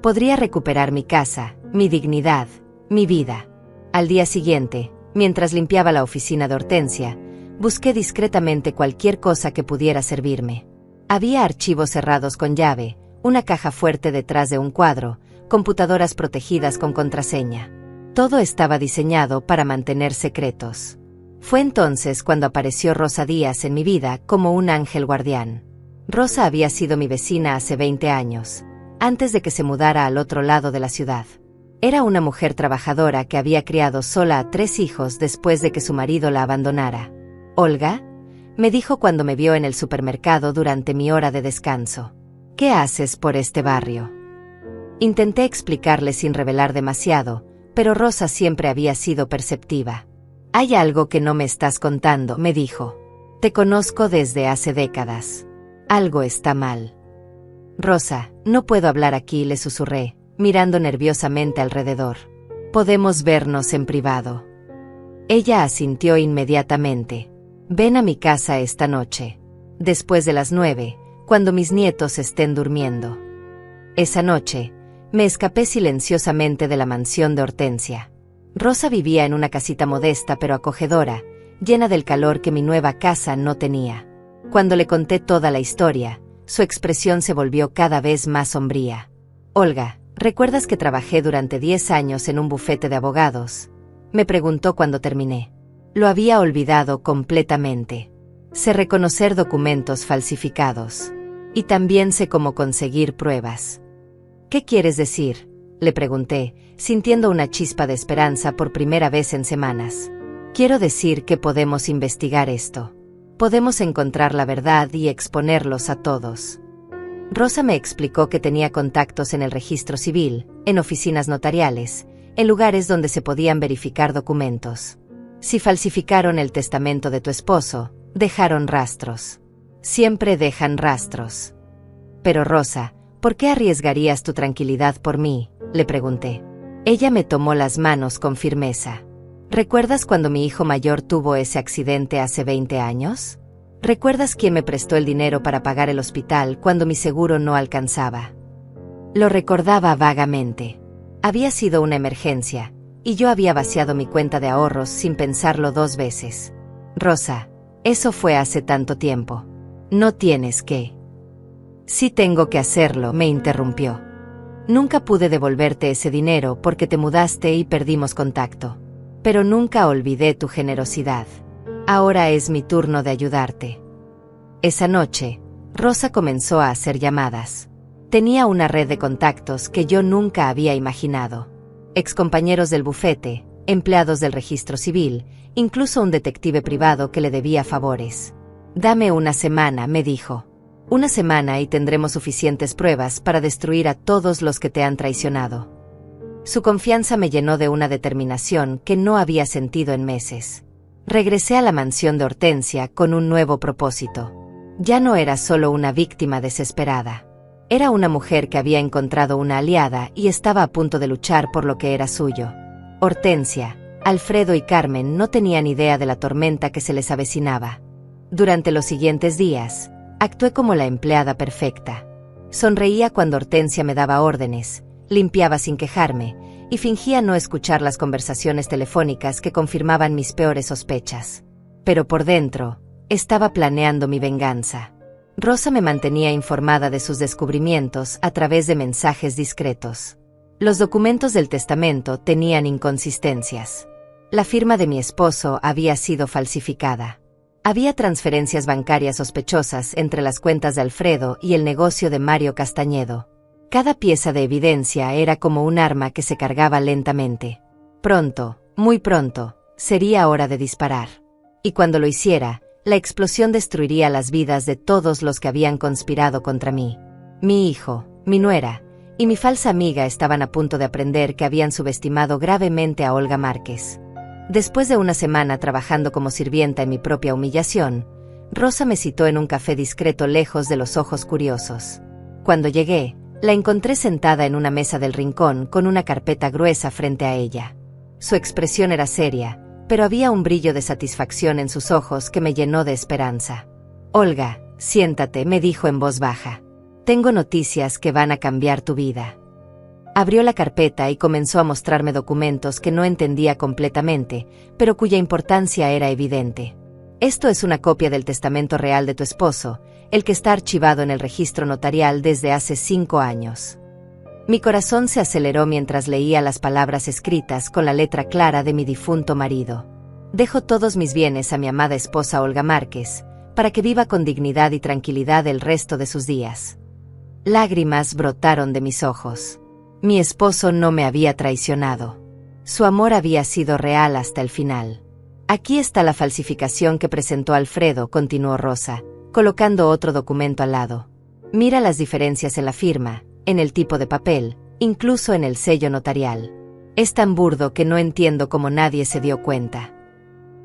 Podría recuperar mi casa, mi dignidad, mi vida. Al día siguiente, mientras limpiaba la oficina de Hortensia, busqué discretamente cualquier cosa que pudiera servirme. Había archivos cerrados con llave, una caja fuerte detrás de un cuadro, computadoras protegidas con contraseña. Todo estaba diseñado para mantener secretos. Fue entonces cuando apareció Rosa Díaz en mi vida como un ángel guardián. Rosa había sido mi vecina hace 20 años, antes de que se mudara al otro lado de la ciudad. Era una mujer trabajadora que había criado sola a 3 hijos después de que su marido la abandonara. «Olga», me dijo cuando me vio en el supermercado durante mi hora de descanso. «¿Qué haces por este barrio?». Intenté explicarle sin revelar demasiado, pero Rosa siempre había sido perceptiva. «Hay algo que no me estás contando», me dijo. «Te conozco desde hace décadas. Algo está mal». «Rosa, no puedo hablar aquí», le susurré, mirando nerviosamente alrededor. «Podemos vernos en privado». Ella asintió inmediatamente. «Ven a mi casa esta noche. Después de las 9, cuando mis nietos estén durmiendo». Esa noche, me escapé silenciosamente de la mansión de Hortensia. Rosa vivía en una casita modesta pero acogedora, llena del calor que mi nueva casa no tenía. Cuando le conté toda la historia, su expresión se volvió cada vez más sombría. «Olga, ¿recuerdas que trabajé durante 10 años en un bufete de abogados?», me preguntó cuando terminé. Lo había olvidado completamente. Sé reconocer documentos falsificados. Y también sé cómo conseguir pruebas. «¿Qué quieres decir?», le pregunté, sintiendo una chispa de esperanza por primera vez en semanas. «Quiero decir que podemos investigar esto. Podemos encontrar la verdad y exponerlos a todos». Rosa me explicó que tenía contactos en el registro civil, en oficinas notariales, en lugares donde se podían verificar documentos. Si falsificaron el testamento de tu esposo, dejaron rastros. Siempre dejan rastros. Pero Rosa, ¿por qué arriesgarías tu tranquilidad por mí?, le pregunté. Ella me tomó las manos con firmeza. ¿Recuerdas cuando mi hijo mayor tuvo ese accidente hace 20 años? ¿Recuerdas quién me prestó el dinero para pagar el hospital cuando mi seguro no alcanzaba? Lo recordaba vagamente. Había sido una emergencia, y yo había vaciado mi cuenta de ahorros sin pensarlo 2 veces. Rosa, eso fue hace tanto tiempo. No tienes que. Sí tengo que hacerlo, me interrumpió. Nunca pude devolverte ese dinero porque te mudaste y perdimos contacto. Pero nunca olvidé tu generosidad. Ahora es mi turno de ayudarte. Esa noche, Rosa comenzó a hacer llamadas. Tenía una red de contactos que yo nunca había imaginado. Excompañeros del bufete, empleados del registro civil, incluso un detective privado que le debía favores. Dame una semana, me dijo. Una semana y tendremos suficientes pruebas para destruir a todos los que te han traicionado. Su confianza me llenó de una determinación que no había sentido en meses. Regresé a la mansión de Hortensia con un nuevo propósito. Ya no era solo una víctima desesperada. Era una mujer que había encontrado una aliada y estaba a punto de luchar por lo que era suyo. Hortensia, Alfredo y Carmen no tenían idea de la tormenta que se les avecinaba. Durante los siguientes días, actué como la empleada perfecta. Sonreía cuando Hortensia me daba órdenes, limpiaba sin quejarme, y fingía no escuchar las conversaciones telefónicas que confirmaban mis peores sospechas. Pero por dentro, estaba planeando mi venganza. Rosa me mantenía informada de sus descubrimientos a través de mensajes discretos. Los documentos del testamento tenían inconsistencias. La firma de mi esposo había sido falsificada. Había transferencias bancarias sospechosas entre las cuentas de Alfredo y el negocio de Mario Castañedo. Cada pieza de evidencia era como un arma que se cargaba lentamente. Pronto, muy pronto, sería hora de disparar. Y cuando lo hiciera, la explosión destruiría las vidas de todos los que habían conspirado contra mí. Mi hijo, mi nuera y mi falsa amiga estaban a punto de aprender que habían subestimado gravemente a Olga Márquez. Después de una semana trabajando como sirvienta en mi propia humillación, Rosa me citó en un café discreto lejos de los ojos curiosos. Cuando llegué, la encontré sentada en una mesa del rincón con una carpeta gruesa frente a ella. Su expresión era seria, pero había un brillo de satisfacción en sus ojos que me llenó de esperanza. Olga, siéntate, me dijo en voz baja. Tengo noticias que van a cambiar tu vida. Abrió la carpeta y comenzó a mostrarme documentos que no entendía completamente, pero cuya importancia era evidente. Esto es una copia del testamento real de tu esposo, el que está archivado en el registro notarial desde hace 5 años. Mi corazón se aceleró mientras leía las palabras escritas con la letra clara de mi difunto marido. Dejo todos mis bienes a mi amada esposa Olga Márquez, para que viva con dignidad y tranquilidad el resto de sus días. Lágrimas brotaron de mis ojos. Mi esposo no me había traicionado. Su amor había sido real hasta el final. Aquí está la falsificación que presentó Alfredo, continuó Rosa, colocando otro documento al lado. Mira las diferencias en la firma, en el tipo de papel, incluso en el sello notarial. Es tan burdo que no entiendo cómo nadie se dio cuenta.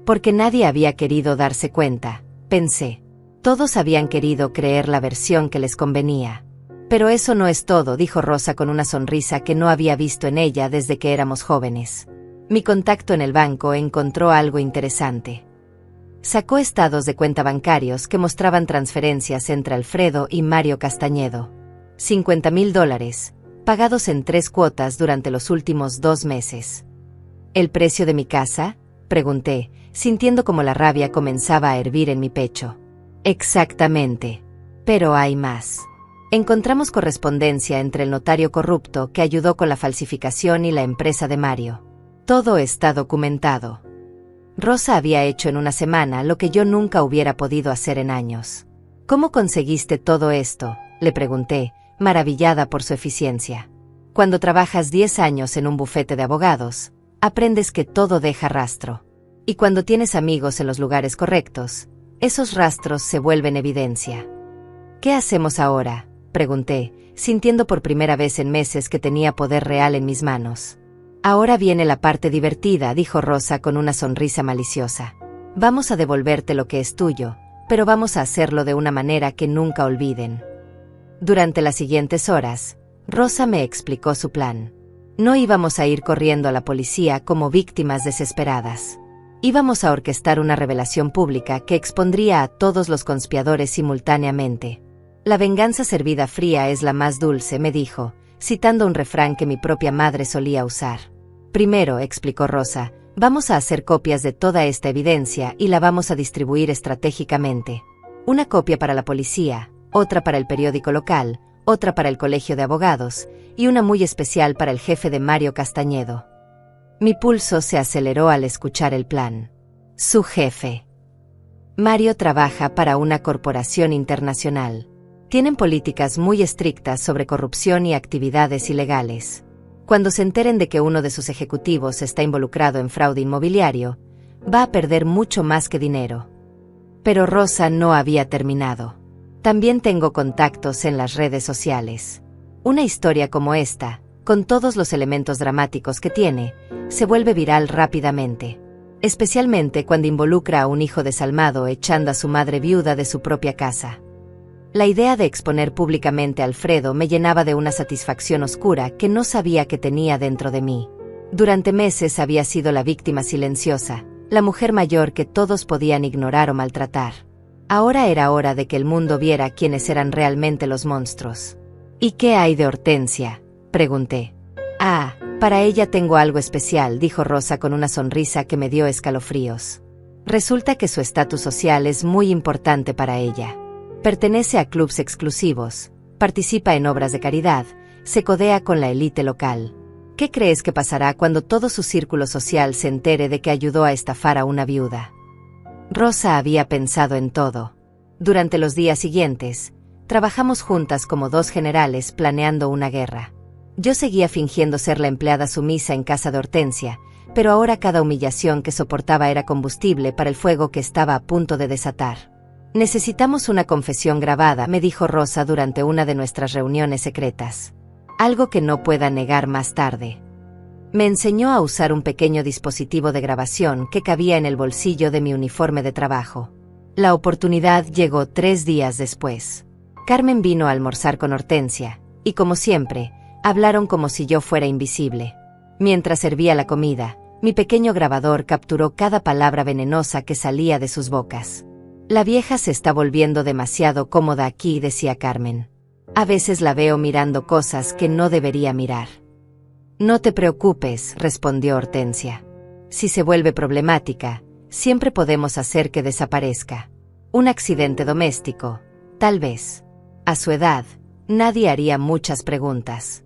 Porque nadie había querido darse cuenta, pensé. Todos habían querido creer la versión que les convenía. Pero eso no es todo, dijo Rosa con una sonrisa que no había visto en ella desde que éramos jóvenes. Mi contacto en el banco encontró algo interesante. Sacó estados de cuenta bancarios que mostraban transferencias entre Alfredo y Mario Castañedo. $50,000, pagados en 3 cuotas durante los últimos 2 meses. ¿El precio de mi casa?, pregunté, sintiendo como la rabia comenzaba a hervir en mi pecho. Exactamente. Pero hay más. Encontramos correspondencia entre el notario corrupto que ayudó con la falsificación y la empresa de Mario. Todo está documentado. Rosa había hecho en una semana lo que yo nunca hubiera podido hacer en años. ¿Cómo conseguiste todo esto?, le pregunté, maravillada por su eficiencia. Cuando trabajas 10 años en un bufete de abogados, aprendes que todo deja rastro. Y cuando tienes amigos en los lugares correctos, esos rastros se vuelven evidencia. ¿Qué hacemos ahora?, pregunté, sintiendo por primera vez en meses que tenía poder real en mis manos. Ahora viene la parte divertida, dijo Rosa con una sonrisa maliciosa. Vamos a devolverte lo que es tuyo, pero vamos a hacerlo de una manera que nunca olviden. Durante las siguientes horas, Rosa me explicó su plan. No íbamos a ir corriendo a la policía como víctimas desesperadas. Íbamos a orquestar una revelación pública que expondría a todos los conspiradores simultáneamente. La venganza servida fría es la más dulce, me dijo, citando un refrán que mi propia madre solía usar. Primero, explicó Rosa, vamos a hacer copias de toda esta evidencia y la vamos a distribuir estratégicamente. Una copia para la policía, otra para el periódico local, otra para el colegio de abogados, y una muy especial para el jefe de Mario Castañedo. Mi pulso se aceleró al escuchar el plan. Su jefe. Mario trabaja para una corporación internacional. Tienen políticas muy estrictas sobre corrupción y actividades ilegales. Cuando se enteren de que uno de sus ejecutivos está involucrado en fraude inmobiliario, va a perder mucho más que dinero. Pero Rosa no había terminado. También tengo contactos en las redes sociales. Una historia como esta, con todos los elementos dramáticos que tiene, se vuelve viral rápidamente. Especialmente cuando involucra a un hijo desalmado echando a su madre viuda de su propia casa. La idea de exponer públicamente a Alfredo me llenaba de una satisfacción oscura que no sabía que tenía dentro de mí. Durante meses había sido la víctima silenciosa, la mujer mayor que todos podían ignorar o maltratar. Ahora era hora de que el mundo viera quiénes eran realmente los monstruos. ¿Y qué hay de Hortensia?, pregunté. Ah, para ella tengo algo especial, dijo Rosa con una sonrisa que me dio escalofríos. Resulta que su estatus social es muy importante para ella. Pertenece a clubes exclusivos, participa en obras de caridad, se codea con la élite local. ¿Qué crees que pasará cuando todo su círculo social se entere de que ayudó a estafar a una viuda? Rosa había pensado en todo. Durante los días siguientes, trabajamos juntas como dos generales planeando una guerra. Yo seguía fingiendo ser la empleada sumisa en casa de Hortensia, pero ahora cada humillación que soportaba era combustible para el fuego que estaba a punto de desatar. Necesitamos una confesión grabada, me dijo Rosa durante una de nuestras reuniones secretas. Algo que no pueda negar más tarde. Me enseñó a usar un pequeño dispositivo de grabación que cabía en el bolsillo de mi uniforme de trabajo. La oportunidad llegó 3 días después. Carmen vino a almorzar con Hortensia, y como siempre, hablaron como si yo fuera invisible. Mientras servía la comida, mi pequeño grabador capturó cada palabra venenosa que salía de sus bocas. La vieja se está volviendo demasiado cómoda aquí, decía Carmen. A veces la veo mirando cosas que no debería mirar. No te preocupes, respondió Hortensia. Si se vuelve problemática, siempre podemos hacer que desaparezca. Un accidente doméstico, tal vez. A su edad, nadie haría muchas preguntas.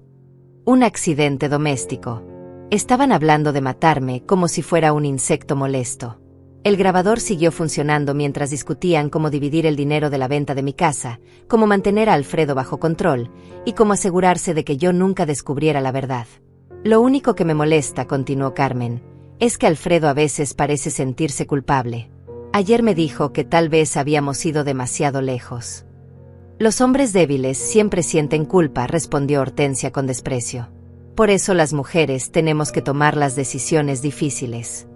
Un accidente doméstico. Estaban hablando de matarme como si fuera un insecto molesto. El grabador siguió funcionando mientras discutían cómo dividir el dinero de la venta de mi casa, cómo mantener a Alfredo bajo control, y cómo asegurarse de que yo nunca descubriera la verdad. Lo único que me molesta, continuó Carmen, es que Alfredo a veces parece sentirse culpable. Ayer me dijo que tal vez habíamos ido demasiado lejos. Los hombres débiles siempre sienten culpa, respondió Hortensia con desprecio. Por eso las mujeres tenemos que tomar las decisiones difíciles.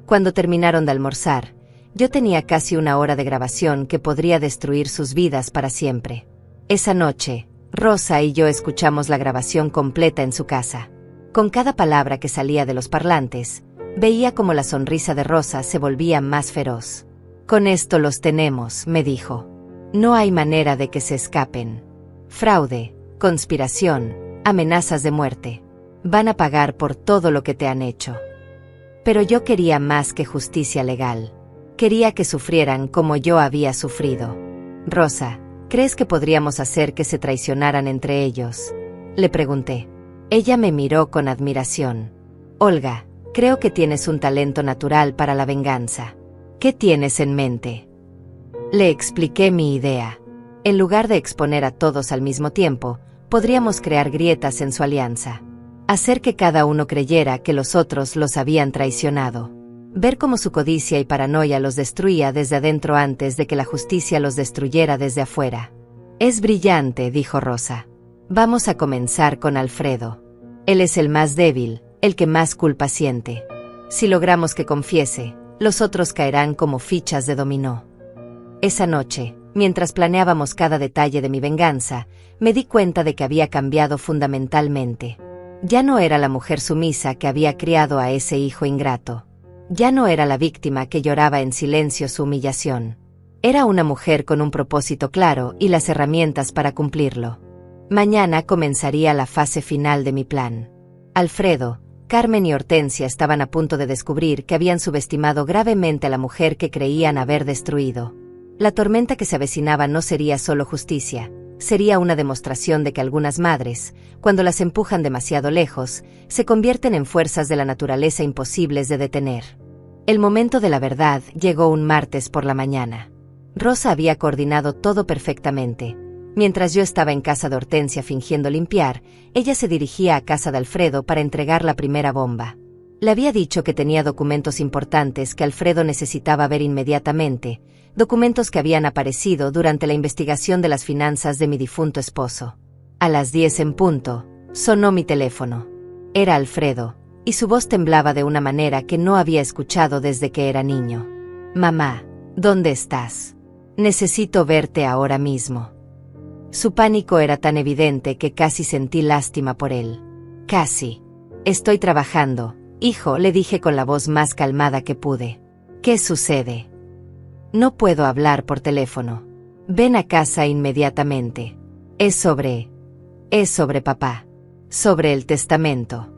Cuando terminaron de almorzar, yo tenía casi 1 hora de grabación que podría destruir sus vidas para siempre. Esa noche, Rosa y yo escuchamos la grabación completa en su casa. Con cada palabra que salía de los parlantes, veía como la sonrisa de Rosa se volvía más feroz. Con esto los tenemos, me dijo. No hay manera de que se escapen. Fraude, conspiración, amenazas de muerte. Van a pagar por todo lo que te han hecho. Pero yo quería más que justicia legal. Quería que sufrieran como yo había sufrido. Rosa, ¿crees que podríamos hacer que se traicionaran entre ellos?, le pregunté. Ella me miró con admiración. Olga, creo que tienes un talento natural para la venganza. ¿Qué tienes en mente? Le expliqué mi idea. En lugar de exponer a todos al mismo tiempo, podríamos crear grietas en su alianza. Hacer que cada uno creyera que los otros los habían traicionado. Ver cómo su codicia y paranoia los destruía desde adentro antes de que la justicia los destruyera desde afuera. Es brillante, dijo Rosa. Vamos a comenzar con Alfredo. Él es el más débil, el que más culpa siente. Si logramos que confiese, los otros caerán como fichas de dominó. Esa noche, mientras planeábamos cada detalle de mi venganza, me di cuenta de que había cambiado fundamentalmente. Ya no era la mujer sumisa que había criado a ese hijo ingrato. Ya no era la víctima que lloraba en silencio su humillación. Era una mujer con un propósito claro y las herramientas para cumplirlo. Mañana comenzaría la fase final de mi plan. Alfredo, Carmen y Hortensia estaban a punto de descubrir que habían subestimado gravemente a la mujer que creían haber destruido. La tormenta que se avecinaba no sería solo justicia, sería una demostración de que algunas madres, cuando las empujan demasiado lejos, se convierten en fuerzas de la naturaleza imposibles de detener. El momento de la verdad llegó un martes por la mañana. Rosa había coordinado todo perfectamente. Mientras yo estaba en casa de Hortensia fingiendo limpiar, ella se dirigía a casa de Alfredo para entregar la primera bomba. Le había dicho que tenía documentos importantes que Alfredo necesitaba ver inmediatamente, documentos que habían aparecido durante la investigación de las finanzas de mi difunto esposo. A las 10 en punto, sonó mi teléfono. Era Alfredo, y su voz temblaba de una manera que no había escuchado desde que era niño. «Mamá, ¿dónde estás? Necesito verte ahora mismo». Su pánico era tan evidente que casi sentí lástima por él. «Casi. Estoy trabajando, hijo», le dije con la voz más calmada que pude. «¿Qué sucede?» «No puedo hablar por teléfono. Ven a casa inmediatamente. Es sobre papá. Sobre el testamento».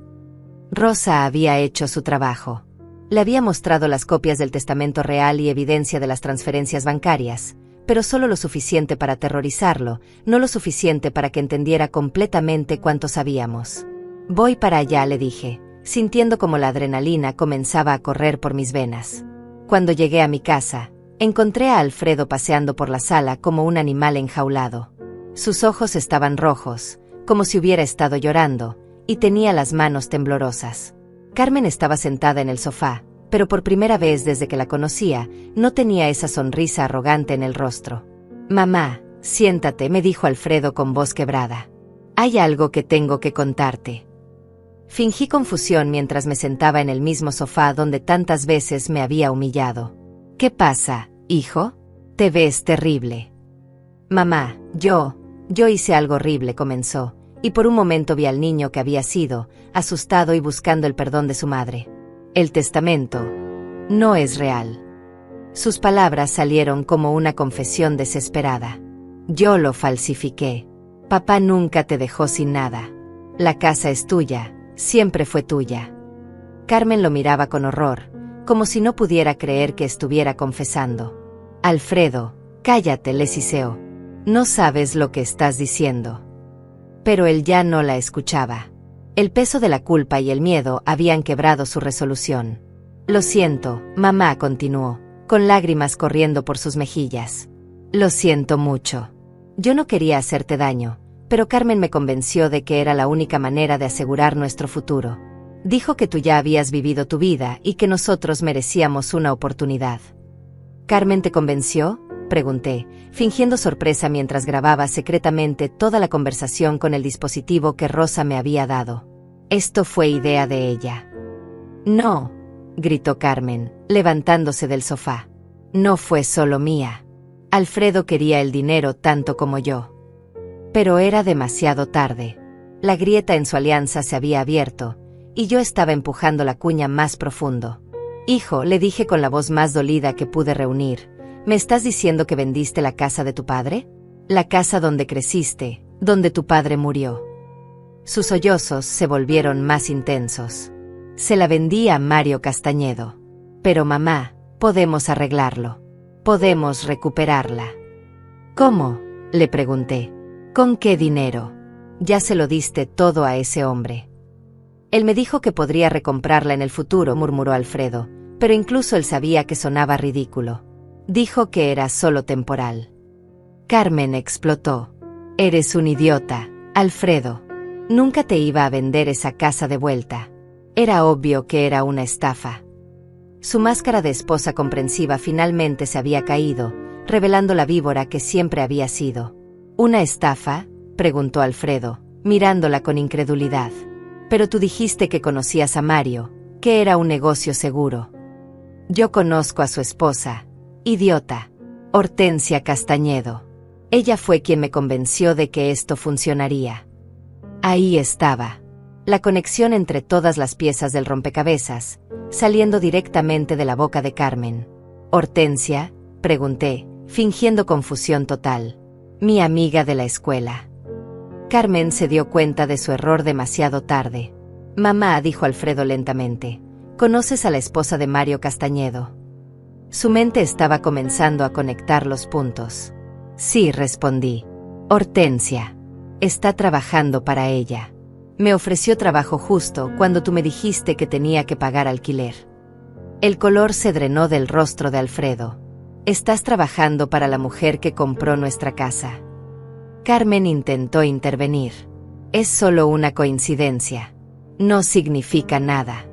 Rosa había hecho su trabajo. Le había mostrado las copias del testamento real y evidencia de las transferencias bancarias, pero solo lo suficiente para aterrorizarlo, no lo suficiente para que entendiera completamente cuánto sabíamos. «Voy para allá», le dije, sintiendo como la adrenalina comenzaba a correr por mis venas. Cuando llegué a mi casa, encontré a Alfredo paseando por la sala como un animal enjaulado. Sus ojos estaban rojos, como si hubiera estado llorando, y tenía las manos temblorosas. Carmen estaba sentada en el sofá, pero por primera vez desde que la conocía, no tenía esa sonrisa arrogante en el rostro. «Mamá, siéntate», me dijo Alfredo con voz quebrada. «Hay algo que tengo que contarte». Fingí confusión mientras me sentaba en el mismo sofá donde tantas veces me había humillado. «¿Qué pasa, hijo? Te ves terrible». «Mamá, yo hice algo horrible», comenzó, y por un momento vi al niño que había sido, asustado y buscando el perdón de su madre. «El testamento no es real». Sus palabras salieron como una confesión desesperada. «Yo lo falsifiqué. Papá nunca te dejó sin nada. La casa es tuya, siempre fue tuya». Carmen lo miraba con horror, como si no pudiera creer que estuviera confesando. «Alfredo, cállate», le siseó. «No sabes lo que estás diciendo». Pero él ya no la escuchaba. El peso de la culpa y el miedo habían quebrado su resolución. «Lo siento, mamá», continuó, con lágrimas corriendo por sus mejillas. «Lo siento mucho. Yo no quería hacerte daño, pero Carmen me convenció de que era la única manera de asegurar nuestro futuro. Dijo que tú ya habías vivido tu vida y que nosotros merecíamos una oportunidad». «¿Carmen te convenció?», pregunté, fingiendo sorpresa mientras grababa secretamente toda la conversación con el dispositivo que Rosa me había dado. «Esto fue idea de ella». «No», gritó Carmen, levantándose del sofá. «No fue solo mía. Alfredo quería el dinero tanto como yo». Pero era demasiado tarde. La grieta en su alianza se había abierto, y yo estaba empujando la cuña más profundo. «Hijo», le dije con la voz más dolida que pude reunir, «¿me estás diciendo que vendiste la casa de tu padre? La casa donde creciste, donde tu padre murió». Sus sollozos se volvieron más intensos. «Se la vendí a Mario Castañedo. Pero mamá, podemos arreglarlo. Podemos recuperarla». «¿Cómo?», le pregunté. «¿Con qué dinero? Ya se lo diste todo a ese hombre». «Él me dijo que podría recomprarla en el futuro», murmuró Alfredo, pero incluso él sabía que sonaba ridículo. Dijo que era solo temporal. Carmen explotó. «Eres un idiota, Alfredo. Nunca te iba a vender esa casa de vuelta. Era obvio que era una estafa». Su máscara de esposa comprensiva finalmente se había caído, revelando la víbora que siempre había sido. «¿Una estafa?», preguntó Alfredo, mirándola con incredulidad. «Pero tú dijiste que conocías a Mario, que era un negocio seguro». «Yo conozco a su esposa, idiota». Hortensia Castañedo. Ella fue quien me convenció de que esto funcionaría. Ahí estaba. La conexión entre todas las piezas del rompecabezas, saliendo directamente de la boca de Carmen. «¿Hortensia?», pregunté, fingiendo confusión total. «Mi amiga de la escuela». Carmen se dio cuenta de su error demasiado tarde. «Mamá», dijo Alfredo lentamente, «¿conoces a la esposa de Mario Castañedo?». Su mente estaba comenzando a conectar los puntos. «Sí», respondí. «Hortensia. Está trabajando para ella. Me ofreció trabajo justo cuando tú me dijiste que tenía que pagar alquiler». El color se drenó del rostro de Alfredo. «Estás trabajando para la mujer que compró nuestra casa». Carmen intentó intervenir. «Es solo una coincidencia. No significa nada».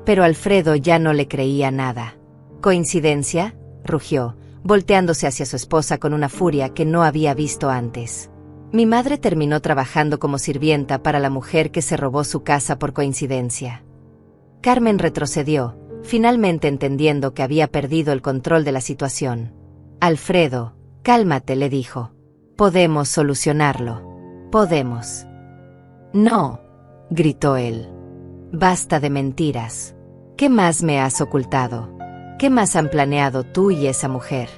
Pero Alfredo ya no le creía nada. «¿Coincidencia?», rugió, volteándose hacia su esposa con una furia que no había visto antes. «Mi madre terminó trabajando como sirvienta para la mujer que se robó su casa por coincidencia». Carmen retrocedió, finalmente entendiendo que había perdido el control de la situación. «Alfredo, cálmate», le dijo. «Podemos solucionarlo. Podemos». «No», gritó él. «Basta de mentiras. ¿Qué más me has ocultado? ¿Qué más han planeado tú y esa mujer?».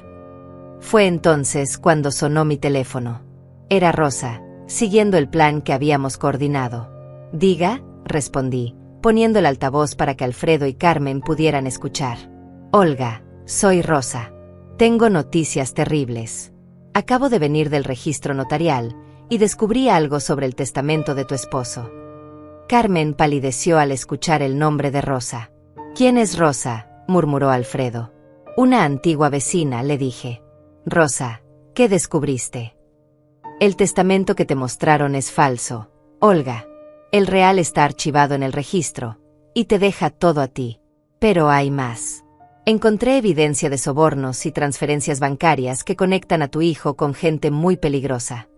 Fue entonces cuando sonó mi teléfono. Era Rosa, siguiendo el plan que habíamos coordinado. «Diga», respondí, poniendo el altavoz para que Alfredo y Carmen pudieran escuchar. «Olga, soy Rosa. Tengo noticias terribles. Acabo de venir del registro notarial y descubrí algo sobre el testamento de tu esposo». Carmen palideció al escuchar el nombre de Rosa. «¿Quién es Rosa?», murmuró Alfredo. «Una antigua vecina», le dije. «Rosa, ¿qué descubriste?». «El testamento que te mostraron es falso, Olga. El real está archivado en el registro, y te deja todo a ti. Pero hay más. Encontré evidencia de sobornos y transferencias bancarias que conectan a tu hijo con gente muy peligrosa».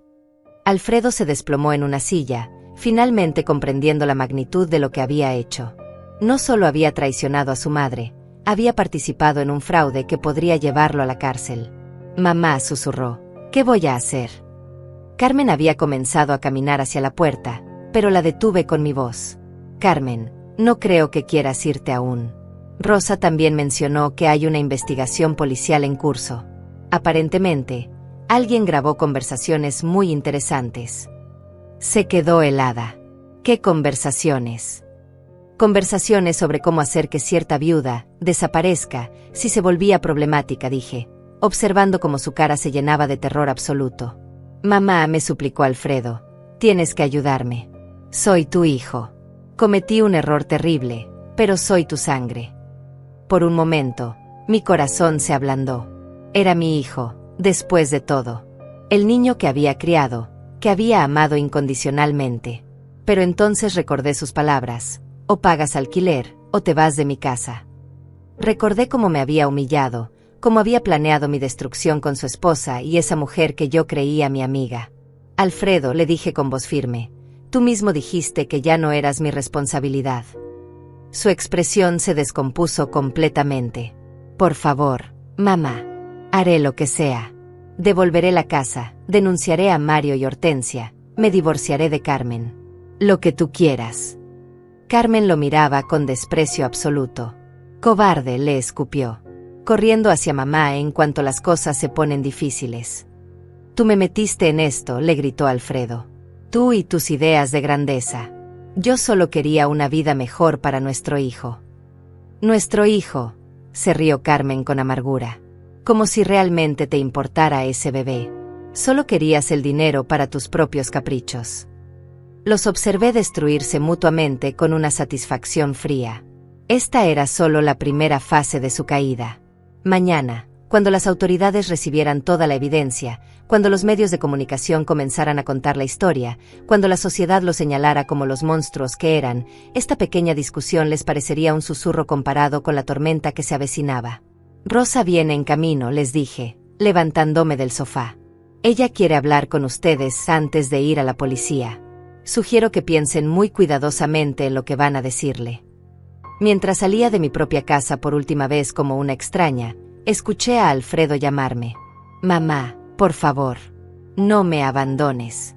Alfredo se desplomó en una silla, finalmente comprendiendo la magnitud de lo que había hecho. No solo había traicionado a su madre, había participado en un fraude que podría llevarlo a la cárcel. «Mamá», susurró, «¿qué voy a hacer?». Carmen había comenzado a caminar hacia la puerta, pero la detuve con mi voz. «Carmen, no creo que quieras irte aún. Rosa también mencionó que hay una investigación policial en curso. Aparentemente, alguien grabó conversaciones muy interesantes». Se quedó helada. «¿Qué conversaciones?». «Conversaciones sobre cómo hacer que cierta viuda desaparezca si se volvía problemática», dije, observando cómo su cara se llenaba de terror absoluto. «Mamá», me suplicó Alfredo, «tienes que ayudarme. Soy tu hijo. Cometí un error terrible, pero soy tu sangre». Por un momento, mi corazón se ablandó. Era mi hijo, después de todo. El niño que había criado, que había amado incondicionalmente. Pero entonces recordé sus palabras: «O pagas alquiler, o te vas de mi casa». Recordé cómo me había humillado, cómo había planeado mi destrucción con su esposa y esa mujer que yo creía mi amiga. «Alfredo», le dije con voz firme, «tú mismo dijiste que ya no eras mi responsabilidad». Su expresión se descompuso completamente. «Por favor, mamá. Haré lo que sea. Devolveré la casa, denunciaré a Mario y Hortensia, me divorciaré de Carmen. Lo que tú quieras». Carmen lo miraba con desprecio absoluto. «Cobarde», le escupió, corriendo hacia mamá en cuanto las cosas se ponen difíciles. «Tú me metiste en esto», le gritó Alfredo. «Tú y tus ideas de grandeza. Yo solo quería una vida mejor para nuestro hijo». «¿Nuestro hijo?», se rió Carmen con amargura. «Como si realmente te importara ese bebé. Solo querías el dinero para tus propios caprichos». Los observé destruirse mutuamente con una satisfacción fría. Esta era solo la primera fase de su caída. Mañana, cuando las autoridades recibieran toda la evidencia, cuando los medios de comunicación comenzaran a contar la historia, cuando la sociedad los señalara como los monstruos que eran, esta pequeña discusión les parecería un susurro comparado con la tormenta que se avecinaba. «Rosa viene en camino», les dije, levantándome del sofá. «Ella quiere hablar con ustedes antes de ir a la policía. Sugiero que piensen muy cuidadosamente en lo que van a decirle». Mientras salía de mi propia casa por última vez como una extraña, escuché a Alfredo llamarme. Mamá, por favor, no me abandones.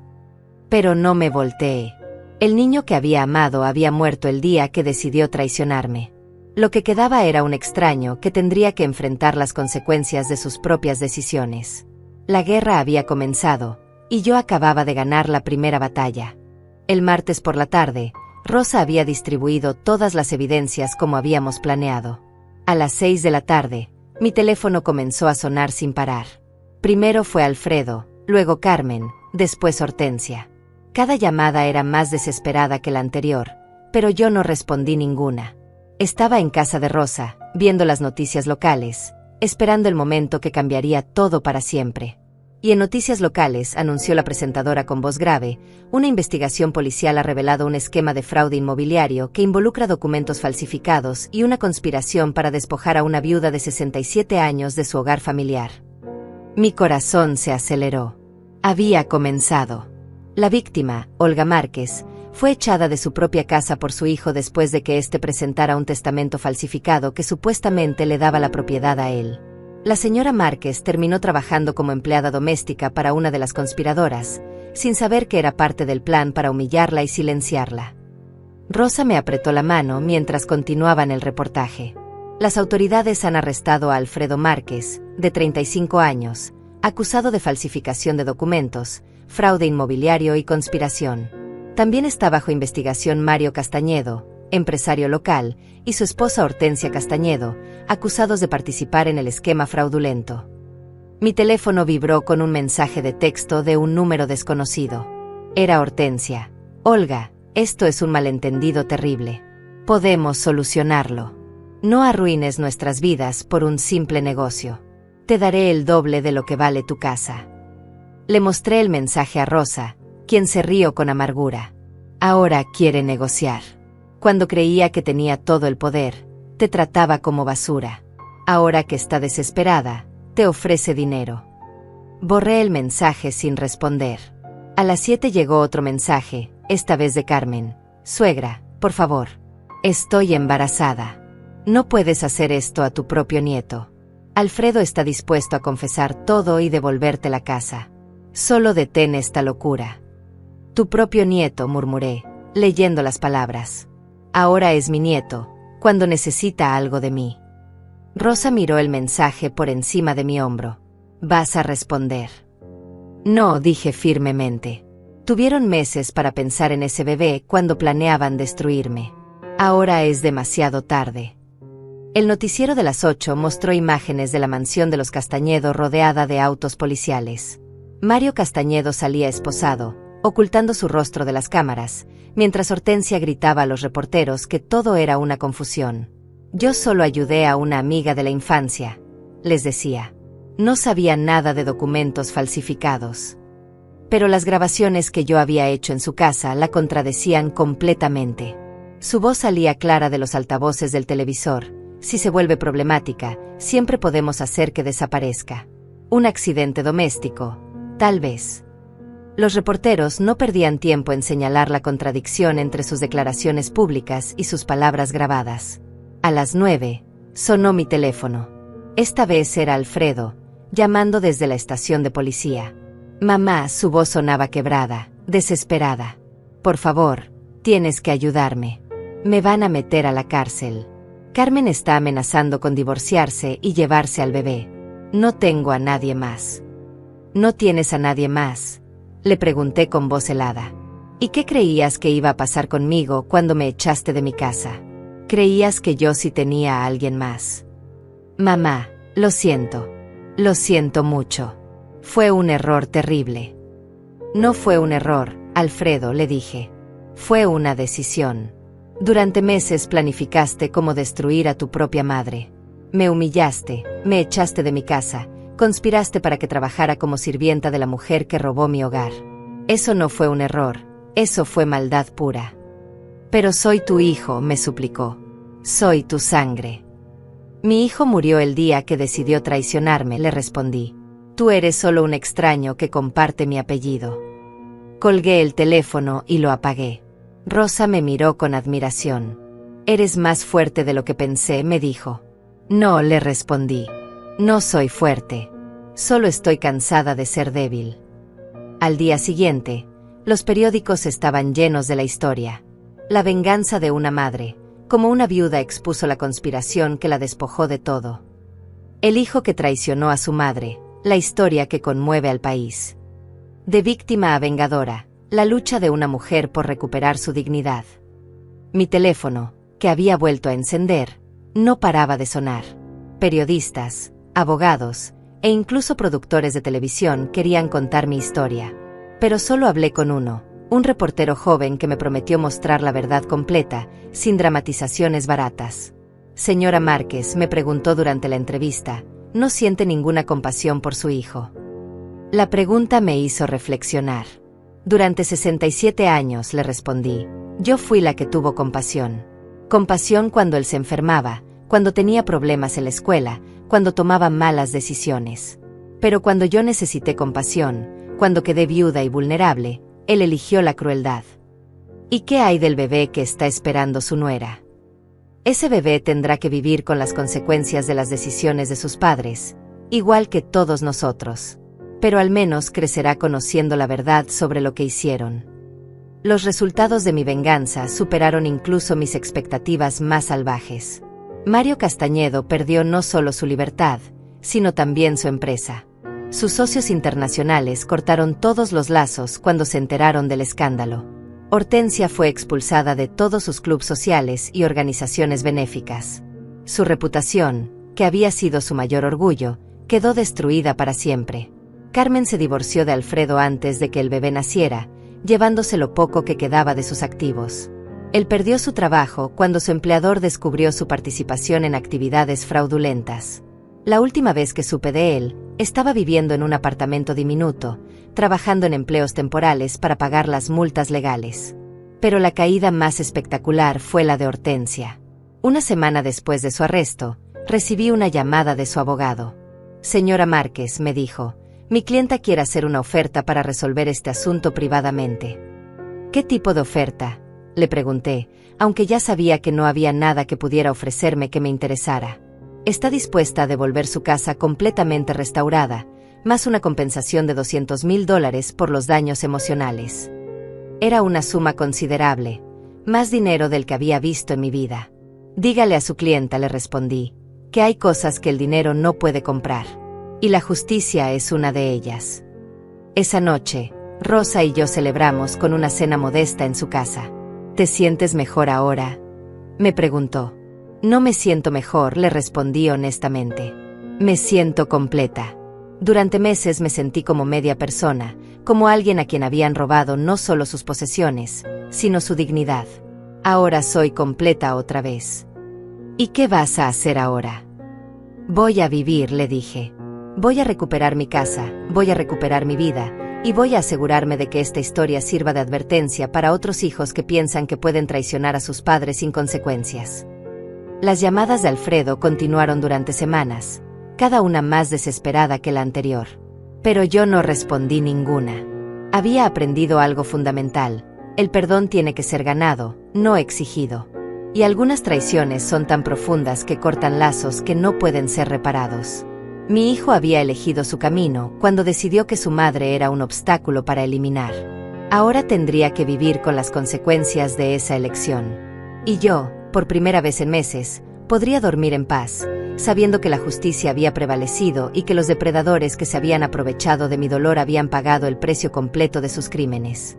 Pero no me volteé. El niño que había amado había muerto el día que decidió traicionarme. Lo que quedaba era un extraño que tendría que enfrentar las consecuencias de sus propias decisiones. La guerra había comenzado, y yo acababa de ganar la primera batalla. El martes por la tarde, Rosa había distribuido todas las evidencias como habíamos planeado. A las 6 de la tarde, mi teléfono comenzó a sonar sin parar. Primero fue Alfredo, luego Carmen, después Hortensia. Cada llamada era más desesperada que la anterior, pero yo no respondí ninguna. Estaba en casa de Rosa, viendo las noticias locales, esperando el momento que cambiaría todo para siempre. Y en noticias locales, anunció la presentadora con voz grave, una investigación policial ha revelado un esquema de fraude inmobiliario que involucra documentos falsificados y una conspiración para despojar a una viuda de 67 años de su hogar familiar. Mi corazón se aceleró. Había comenzado. La víctima, Olga Márquez, fue echada de su propia casa por su hijo después de que éste presentara un testamento falsificado que supuestamente le daba la propiedad a él. La señora Márquez terminó trabajando como empleada doméstica para una de las conspiradoras, sin saber que era parte del plan para humillarla y silenciarla. Rosa me apretó la mano mientras continuaban el reportaje. Las autoridades han arrestado a Alfredo Márquez, de 35 años, acusado de falsificación de documentos, fraude inmobiliario y conspiración. También está bajo investigación Mario Castañedo, empresario local, y su esposa Hortensia Castañedo, acusados de participar en el esquema fraudulento. Mi teléfono vibró con un mensaje de texto de un número desconocido. Era Hortensia. Olga, esto es un malentendido terrible. Podemos solucionarlo. No arruines nuestras vidas por un simple negocio. Te daré el doble de lo que vale tu casa. Le mostré el mensaje a Rosa, quien se rió con amargura. Ahora quiere negociar. Cuando creía que tenía todo el poder, te trataba como basura. Ahora que está desesperada, te ofrece dinero. Borré el mensaje sin responder. A las 7 llegó otro mensaje, esta vez de Carmen. Suegra, por favor. Estoy embarazada. No puedes hacer esto a tu propio nieto. Alfredo está dispuesto a confesar todo y devolverte la casa. Solo detén esta locura. Tu propio nieto, murmuré, leyendo las palabras. Ahora es mi nieto, cuando necesita algo de mí. Rosa miró el mensaje por encima de mi hombro. ¿Vas a responder? No, dije firmemente. Tuvieron meses para pensar en ese bebé cuando planeaban destruirme. Ahora es demasiado tarde. El noticiero de las 8 mostró imágenes de la mansión de los Castañedo rodeada de autos policiales. Mario Castañedo salía esposado, ocultando su rostro de las cámaras, mientras Hortensia gritaba a los reporteros que todo era una confusión. Yo solo ayudé a una amiga de la infancia, les decía. No sabía nada de documentos falsificados. Pero las grabaciones que yo había hecho en su casa la contradecían completamente. Su voz salía clara de los altavoces del televisor. Si se vuelve problemática, siempre podemos hacer que desaparezca. Un accidente doméstico, tal vez. Los reporteros no perdían tiempo en señalar la contradicción entre sus declaraciones públicas y sus palabras grabadas. A las 9, sonó mi teléfono. Esta vez era Alfredo, llamando desde la estación de policía. Mamá, su voz sonaba quebrada, desesperada. Por favor, tienes que ayudarme. Me van a meter a la cárcel. Carmen está amenazando con divorciarse y llevarse al bebé. No tengo a nadie más. ¿No tienes a nadie más?, le pregunté con voz helada. ¿Y qué creías que iba a pasar conmigo cuando me echaste de mi casa? ¿Creías que yo sí tenía a alguien más? Mamá, lo siento mucho. Fue un error terrible. No fue un error, Alfredo, le dije. Fue una decisión. Durante meses planificaste cómo destruir a tu propia madre. Me humillaste, me echaste de mi casa, conspiraste para que trabajara como sirvienta de la mujer que robó mi hogar. Eso no fue un error, eso fue maldad pura. Pero soy tu hijo, me suplicó. Soy tu sangre. Mi hijo murió el día que decidió traicionarme, le respondí. Tú eres solo un extraño que comparte mi apellido. Colgué el teléfono y lo apagué. Rosa me miró con admiración. Eres más fuerte de lo que pensé, me dijo. No, le respondí. No soy fuerte. Solo estoy cansada de ser débil. Al día siguiente, los periódicos estaban llenos de la historia. La venganza de una madre, como una viuda expuso la conspiración que la despojó de todo. El hijo que traicionó a su madre, la historia que conmueve al país. De víctima a vengadora, la lucha de una mujer por recuperar su dignidad. Mi teléfono, que había vuelto a encender, no paraba de sonar. Periodistas, abogados, e incluso productores de televisión querían contar mi historia. Pero solo hablé con uno, un reportero joven que me prometió mostrar la verdad completa, sin dramatizaciones baratas. Señora Márquez, me preguntó durante la entrevista, ¿no siente ninguna compasión por su hijo? La pregunta me hizo reflexionar. Durante 67 años, le respondí, yo fui la que tuvo compasión. Compasión cuando él se enfermaba, cuando tenía problemas en la escuela, cuando tomaba malas decisiones. Pero cuando yo necesité compasión, cuando quedé viuda y vulnerable, él eligió la crueldad. ¿Y qué hay del bebé que está esperando su nuera? Ese bebé tendrá que vivir con las consecuencias de las decisiones de sus padres, igual que todos nosotros. Pero al menos crecerá conociendo la verdad sobre lo que hicieron. Los resultados de mi venganza superaron incluso mis expectativas más salvajes. Mario Castañedo perdió no solo su libertad, sino también su empresa. Sus socios internacionales cortaron todos los lazos cuando se enteraron del escándalo. Hortensia fue expulsada de todos sus clubes sociales y organizaciones benéficas. Su reputación, que había sido su mayor orgullo, quedó destruida para siempre. Carmen se divorció de Alfredo antes de que el bebé naciera, llevándose lo poco que quedaba de sus activos. Él perdió su trabajo cuando su empleador descubrió su participación en actividades fraudulentas. La última vez que supe de él, estaba viviendo en un apartamento diminuto, trabajando en empleos temporales para pagar las multas legales. Pero la caída más espectacular fue la de Hortensia. Una semana después de su arresto, recibí una llamada de su abogado. Señora Márquez, me dijo, mi clienta quiere hacer una oferta para resolver este asunto privadamente. ¿Qué tipo de oferta?, le pregunté, aunque ya sabía que no había nada que pudiera ofrecerme que me interesara. Está dispuesta a devolver su casa completamente restaurada, más una compensación de $200,000 por los daños emocionales. Era una suma considerable, más dinero del que había visto en mi vida. Dígale a su clienta, le respondí, que hay cosas que el dinero no puede comprar. Y la justicia es una de ellas. Esa noche, Rosa y yo celebramos con una cena modesta en su casa. ¿Te sientes mejor ahora?, me preguntó. No me siento mejor, le respondí honestamente. Me siento completa. Durante meses me sentí como media persona, como alguien a quien habían robado no solo sus posesiones, sino su dignidad. Ahora soy completa otra vez. ¿Y qué vas a hacer ahora? Voy a vivir, le dije. Voy a recuperar mi casa, voy a recuperar mi vida, y voy a asegurarme de que esta historia sirva de advertencia para otros hijos que piensan que pueden traicionar a sus padres sin consecuencias. Las llamadas de Alfredo continuaron durante semanas, cada una más desesperada que la anterior. Pero yo no respondí ninguna. Había aprendido algo fundamental: el perdón tiene que ser ganado, no exigido. Y algunas traiciones son tan profundas que cortan lazos que no pueden ser reparados. Mi hijo había elegido su camino cuando decidió que su madre era un obstáculo para eliminar. Ahora tendría que vivir con las consecuencias de esa elección. Y yo, por primera vez en meses, podría dormir en paz, sabiendo que la justicia había prevalecido y que los depredadores que se habían aprovechado de mi dolor habían pagado el precio completo de sus crímenes.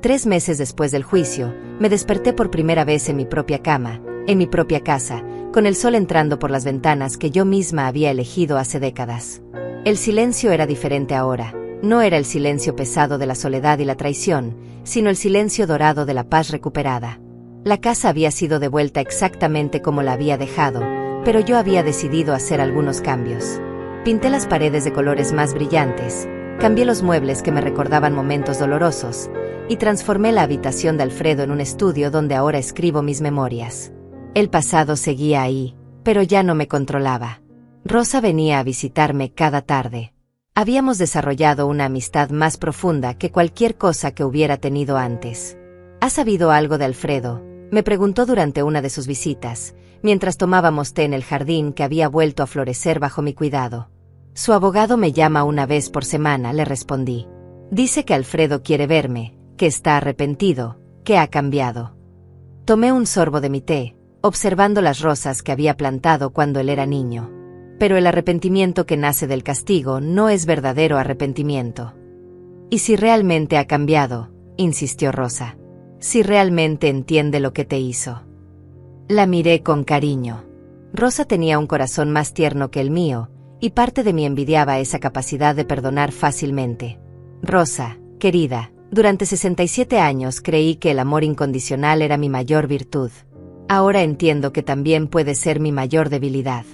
3 meses después del juicio, me desperté por primera vez en mi propia cama, en mi propia casa, con el sol entrando por las ventanas que yo misma había elegido hace décadas. El silencio era diferente ahora. No era el silencio pesado de la soledad y la traición, sino el silencio dorado de la paz recuperada. La casa había sido devuelta exactamente como la había dejado, pero yo había decidido hacer algunos cambios. Pinté las paredes de colores más brillantes, cambié los muebles que me recordaban momentos dolorosos, y transformé la habitación de Alfredo en un estudio donde ahora escribo mis memorias. El pasado seguía ahí, pero ya no me controlaba. Rosa venía a visitarme cada tarde. Habíamos desarrollado una amistad más profunda que cualquier cosa que hubiera tenido antes. ¿Has sabido algo de Alfredo?, me preguntó durante una de sus visitas, mientras tomábamos té en el jardín que había vuelto a florecer bajo mi cuidado. Su abogado me llama una vez por semana, le respondí. Dice que Alfredo quiere verme, que está arrepentido, que ha cambiado. Tomé un sorbo de mi té, observando las rosas que había plantado cuando él era niño. Pero el arrepentimiento que nace del castigo no es verdadero arrepentimiento. ¿Y si realmente ha cambiado?, insistió Rosa. Si realmente entiende lo que te hizo. La miré con cariño. Rosa tenía un corazón más tierno que el mío, y parte de mí envidiaba esa capacidad de perdonar fácilmente. Rosa, querida, durante 67 años creí que el amor incondicional era mi mayor virtud. Ahora entiendo que también puede ser mi mayor debilidad.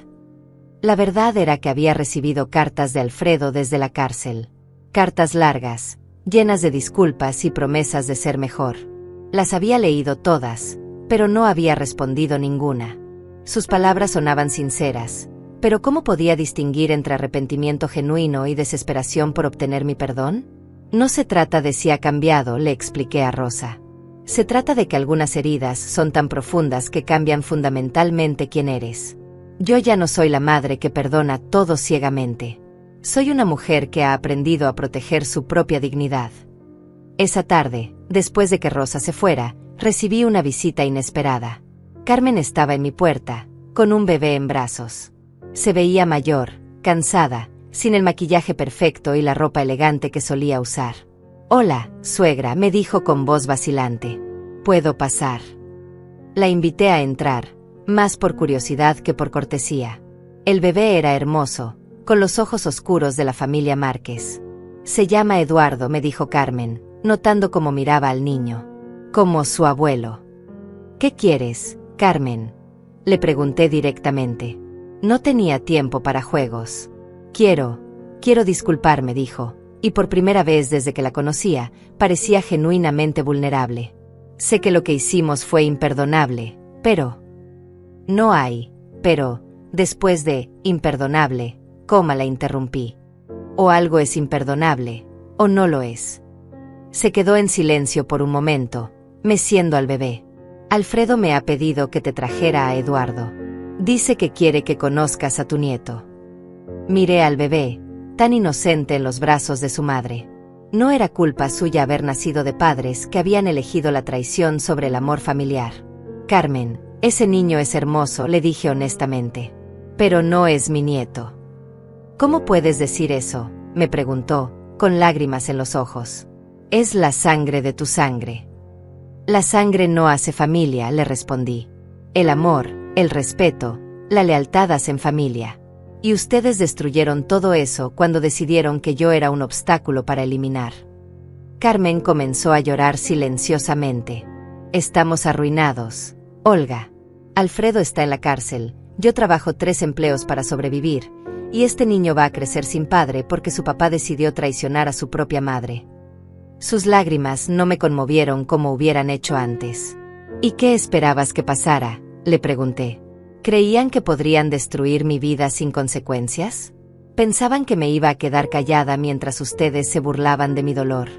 La verdad era que había recibido cartas de Alfredo desde la cárcel. Cartas largas, llenas de disculpas y promesas de ser mejor. Las había leído todas, pero no había respondido ninguna. Sus palabras sonaban sinceras, pero ¿cómo podía distinguir entre arrepentimiento genuino y desesperación por obtener mi perdón? No se trata de si ha cambiado, le expliqué a Rosa. Se trata de que algunas heridas son tan profundas que cambian fundamentalmente quién eres. Yo ya no soy la madre que perdona todo ciegamente. Soy una mujer que ha aprendido a proteger su propia dignidad. Esa tarde, después de que Rosa se fuera, recibí una visita inesperada. Carmen estaba en mi puerta, con un bebé en brazos. Se veía mayor, cansada, sin el maquillaje perfecto y la ropa elegante que solía usar. «Hola, suegra», me dijo con voz vacilante. «¿Puedo pasar?». La invité a entrar, más por curiosidad que por cortesía. El bebé era hermoso, con los ojos oscuros de la familia Márquez. «Se llama Eduardo», me dijo Carmen, notando cómo miraba al niño. «Como su abuelo». «¿Qué quieres, Carmen?», le pregunté directamente. No tenía tiempo para juegos. Quiero disculparme», dijo, y por primera vez desde que la conocía, parecía genuinamente vulnerable. «Sé que lo que hicimos fue imperdonable, pero...». «No hay, pero, después de imperdonable, coma», la interrumpí. «O algo es imperdonable, o no lo es». Se quedó en silencio por un momento, meciendo al bebé. «Alfredo me ha pedido que te trajera a Eduardo. Dice que quiere que conozcas a tu nieto». Miré al bebé, tan inocente en los brazos de su madre. No era culpa suya haber nacido de padres que habían elegido la traición sobre el amor familiar. «Carmen, ese niño es hermoso», le dije honestamente. «Pero no es mi nieto». «¿Cómo puedes decir eso?», me preguntó, con lágrimas en los ojos. «Es la sangre de tu sangre». «La sangre no hace familia», le respondí. «El amor, el respeto, la lealtad hacen familia. Y ustedes destruyeron todo eso cuando decidieron que yo era un obstáculo para eliminar». Carmen comenzó a llorar silenciosamente. «Estamos arruinados, Olga. Alfredo está en la cárcel, yo trabajo 3 empleos para sobrevivir, y este niño va a crecer sin padre porque su papá decidió traicionar a su propia madre». Sus lágrimas no me conmovieron como hubieran hecho antes. «¿Y qué esperabas que pasara?», le pregunté. ¿Creían que podrían destruir mi vida sin consecuencias? ¿Pensaban que me iba a quedar callada mientras ustedes se burlaban de mi dolor?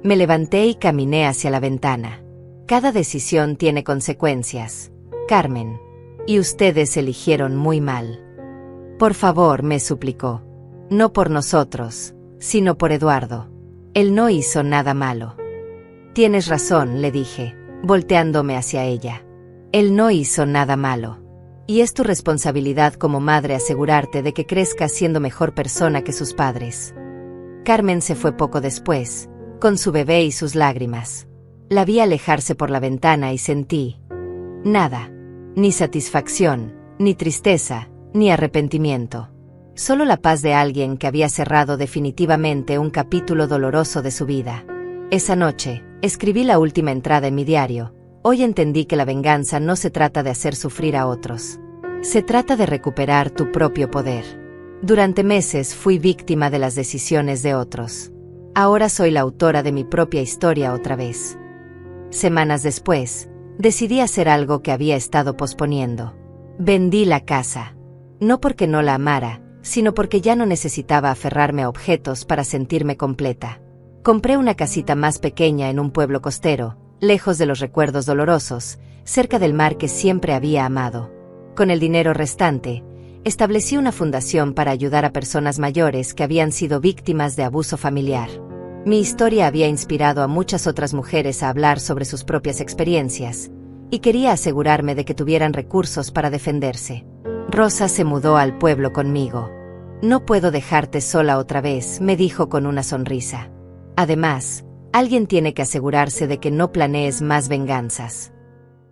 Me levanté y caminé hacia la ventana. Cada decisión tiene consecuencias, Carmen. Y ustedes eligieron muy mal. «Por favor», me suplicó. «No por nosotros, sino por Eduardo. Él no hizo nada malo». «Tienes razón», le dije, volteándome hacia ella. «Él no hizo nada malo. Y es tu responsabilidad como madre asegurarte de que crezca siendo mejor persona que sus padres». Carmen se fue poco después, con su bebé y sus lágrimas. La vi alejarse por la ventana y sentí nada, ni satisfacción, ni tristeza, ni arrepentimiento. Solo la paz de alguien que había cerrado definitivamente un capítulo doloroso de su vida. Esa noche, escribí la última entrada en mi diario. Hoy entendí que la venganza no se trata de hacer sufrir a otros. Se trata de recuperar tu propio poder. Durante meses fui víctima de las decisiones de otros. Ahora soy la autora de mi propia historia otra vez. Semanas después, decidí hacer algo que había estado posponiendo. Vendí la casa. No porque no la amara, sino porque ya no necesitaba aferrarme a objetos para sentirme completa. Compré una casita más pequeña en un pueblo costero, lejos de los recuerdos dolorosos, cerca del mar que siempre había amado. Con el dinero restante, Establecí una fundación para ayudar a personas mayores que habían sido víctimas de abuso familiar. Mi historia había inspirado a muchas otras mujeres a hablar sobre sus propias experiencias, y quería asegurarme de que tuvieran recursos para defenderse. Rosa se mudó al pueblo conmigo. No puedo dejarte sola otra vez, me dijo con una sonrisa. Además, alguien tiene que asegurarse de que no planees más venganzas.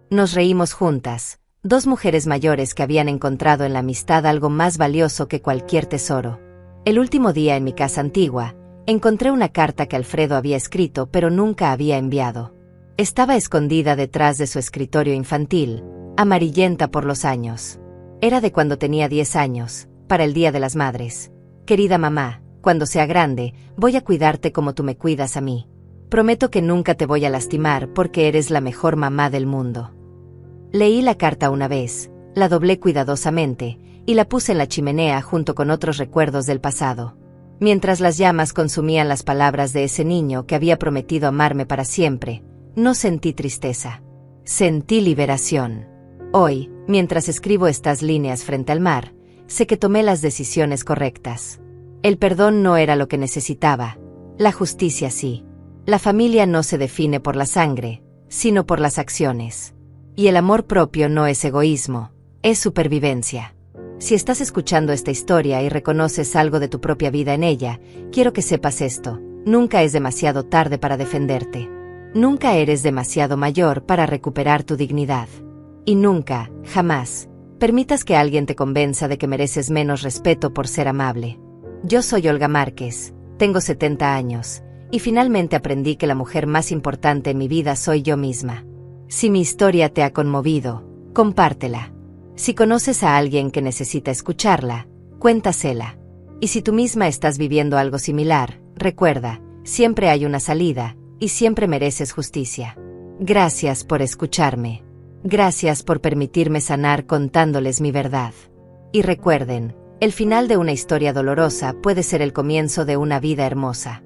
Nos reímos juntas, dos mujeres mayores que habían encontrado en la amistad algo más valioso que cualquier tesoro. El último día en mi casa antigua, encontré una carta que Alfredo había escrito pero nunca había enviado. Estaba escondida detrás de su escritorio infantil, amarillenta por los años. Era de cuando tenía 10 años, para el Día de las Madres. Querida mamá, cuando sea grande, voy a cuidarte como tú me cuidas a mí. Prometo que nunca te voy a lastimar porque eres la mejor mamá del mundo. Leí la carta una vez, la doblé cuidadosamente, y la puse en la chimenea junto con otros recuerdos del pasado. Mientras las llamas consumían las palabras de ese niño que había prometido amarme para siempre, no sentí tristeza. Sentí liberación. Hoy, mientras escribo estas líneas frente al mar, sé que tomé las decisiones correctas. El perdón no era lo que necesitaba, la justicia sí. La familia no se define por la sangre, sino por las acciones. Y el amor propio no es egoísmo, es supervivencia. Si estás escuchando esta historia y reconoces algo de tu propia vida en ella, quiero que sepas esto: nunca es demasiado tarde para defenderte. Nunca eres demasiado mayor para recuperar tu dignidad. Y nunca, jamás, permitas que alguien te convenza de que mereces menos respeto por ser amable. Yo soy Olga Márquez, tengo 70 años, y finalmente aprendí que la mujer más importante en mi vida soy yo misma. Si mi historia te ha conmovido, compártela. Si conoces a alguien que necesita escucharla, cuéntasela. Y si tú misma estás viviendo algo similar, recuerda, siempre hay una salida, y siempre mereces justicia. Gracias por escucharme. Gracias por permitirme sanar contándoles mi verdad. Y recuerden, el final de una historia dolorosa puede ser el comienzo de una vida hermosa.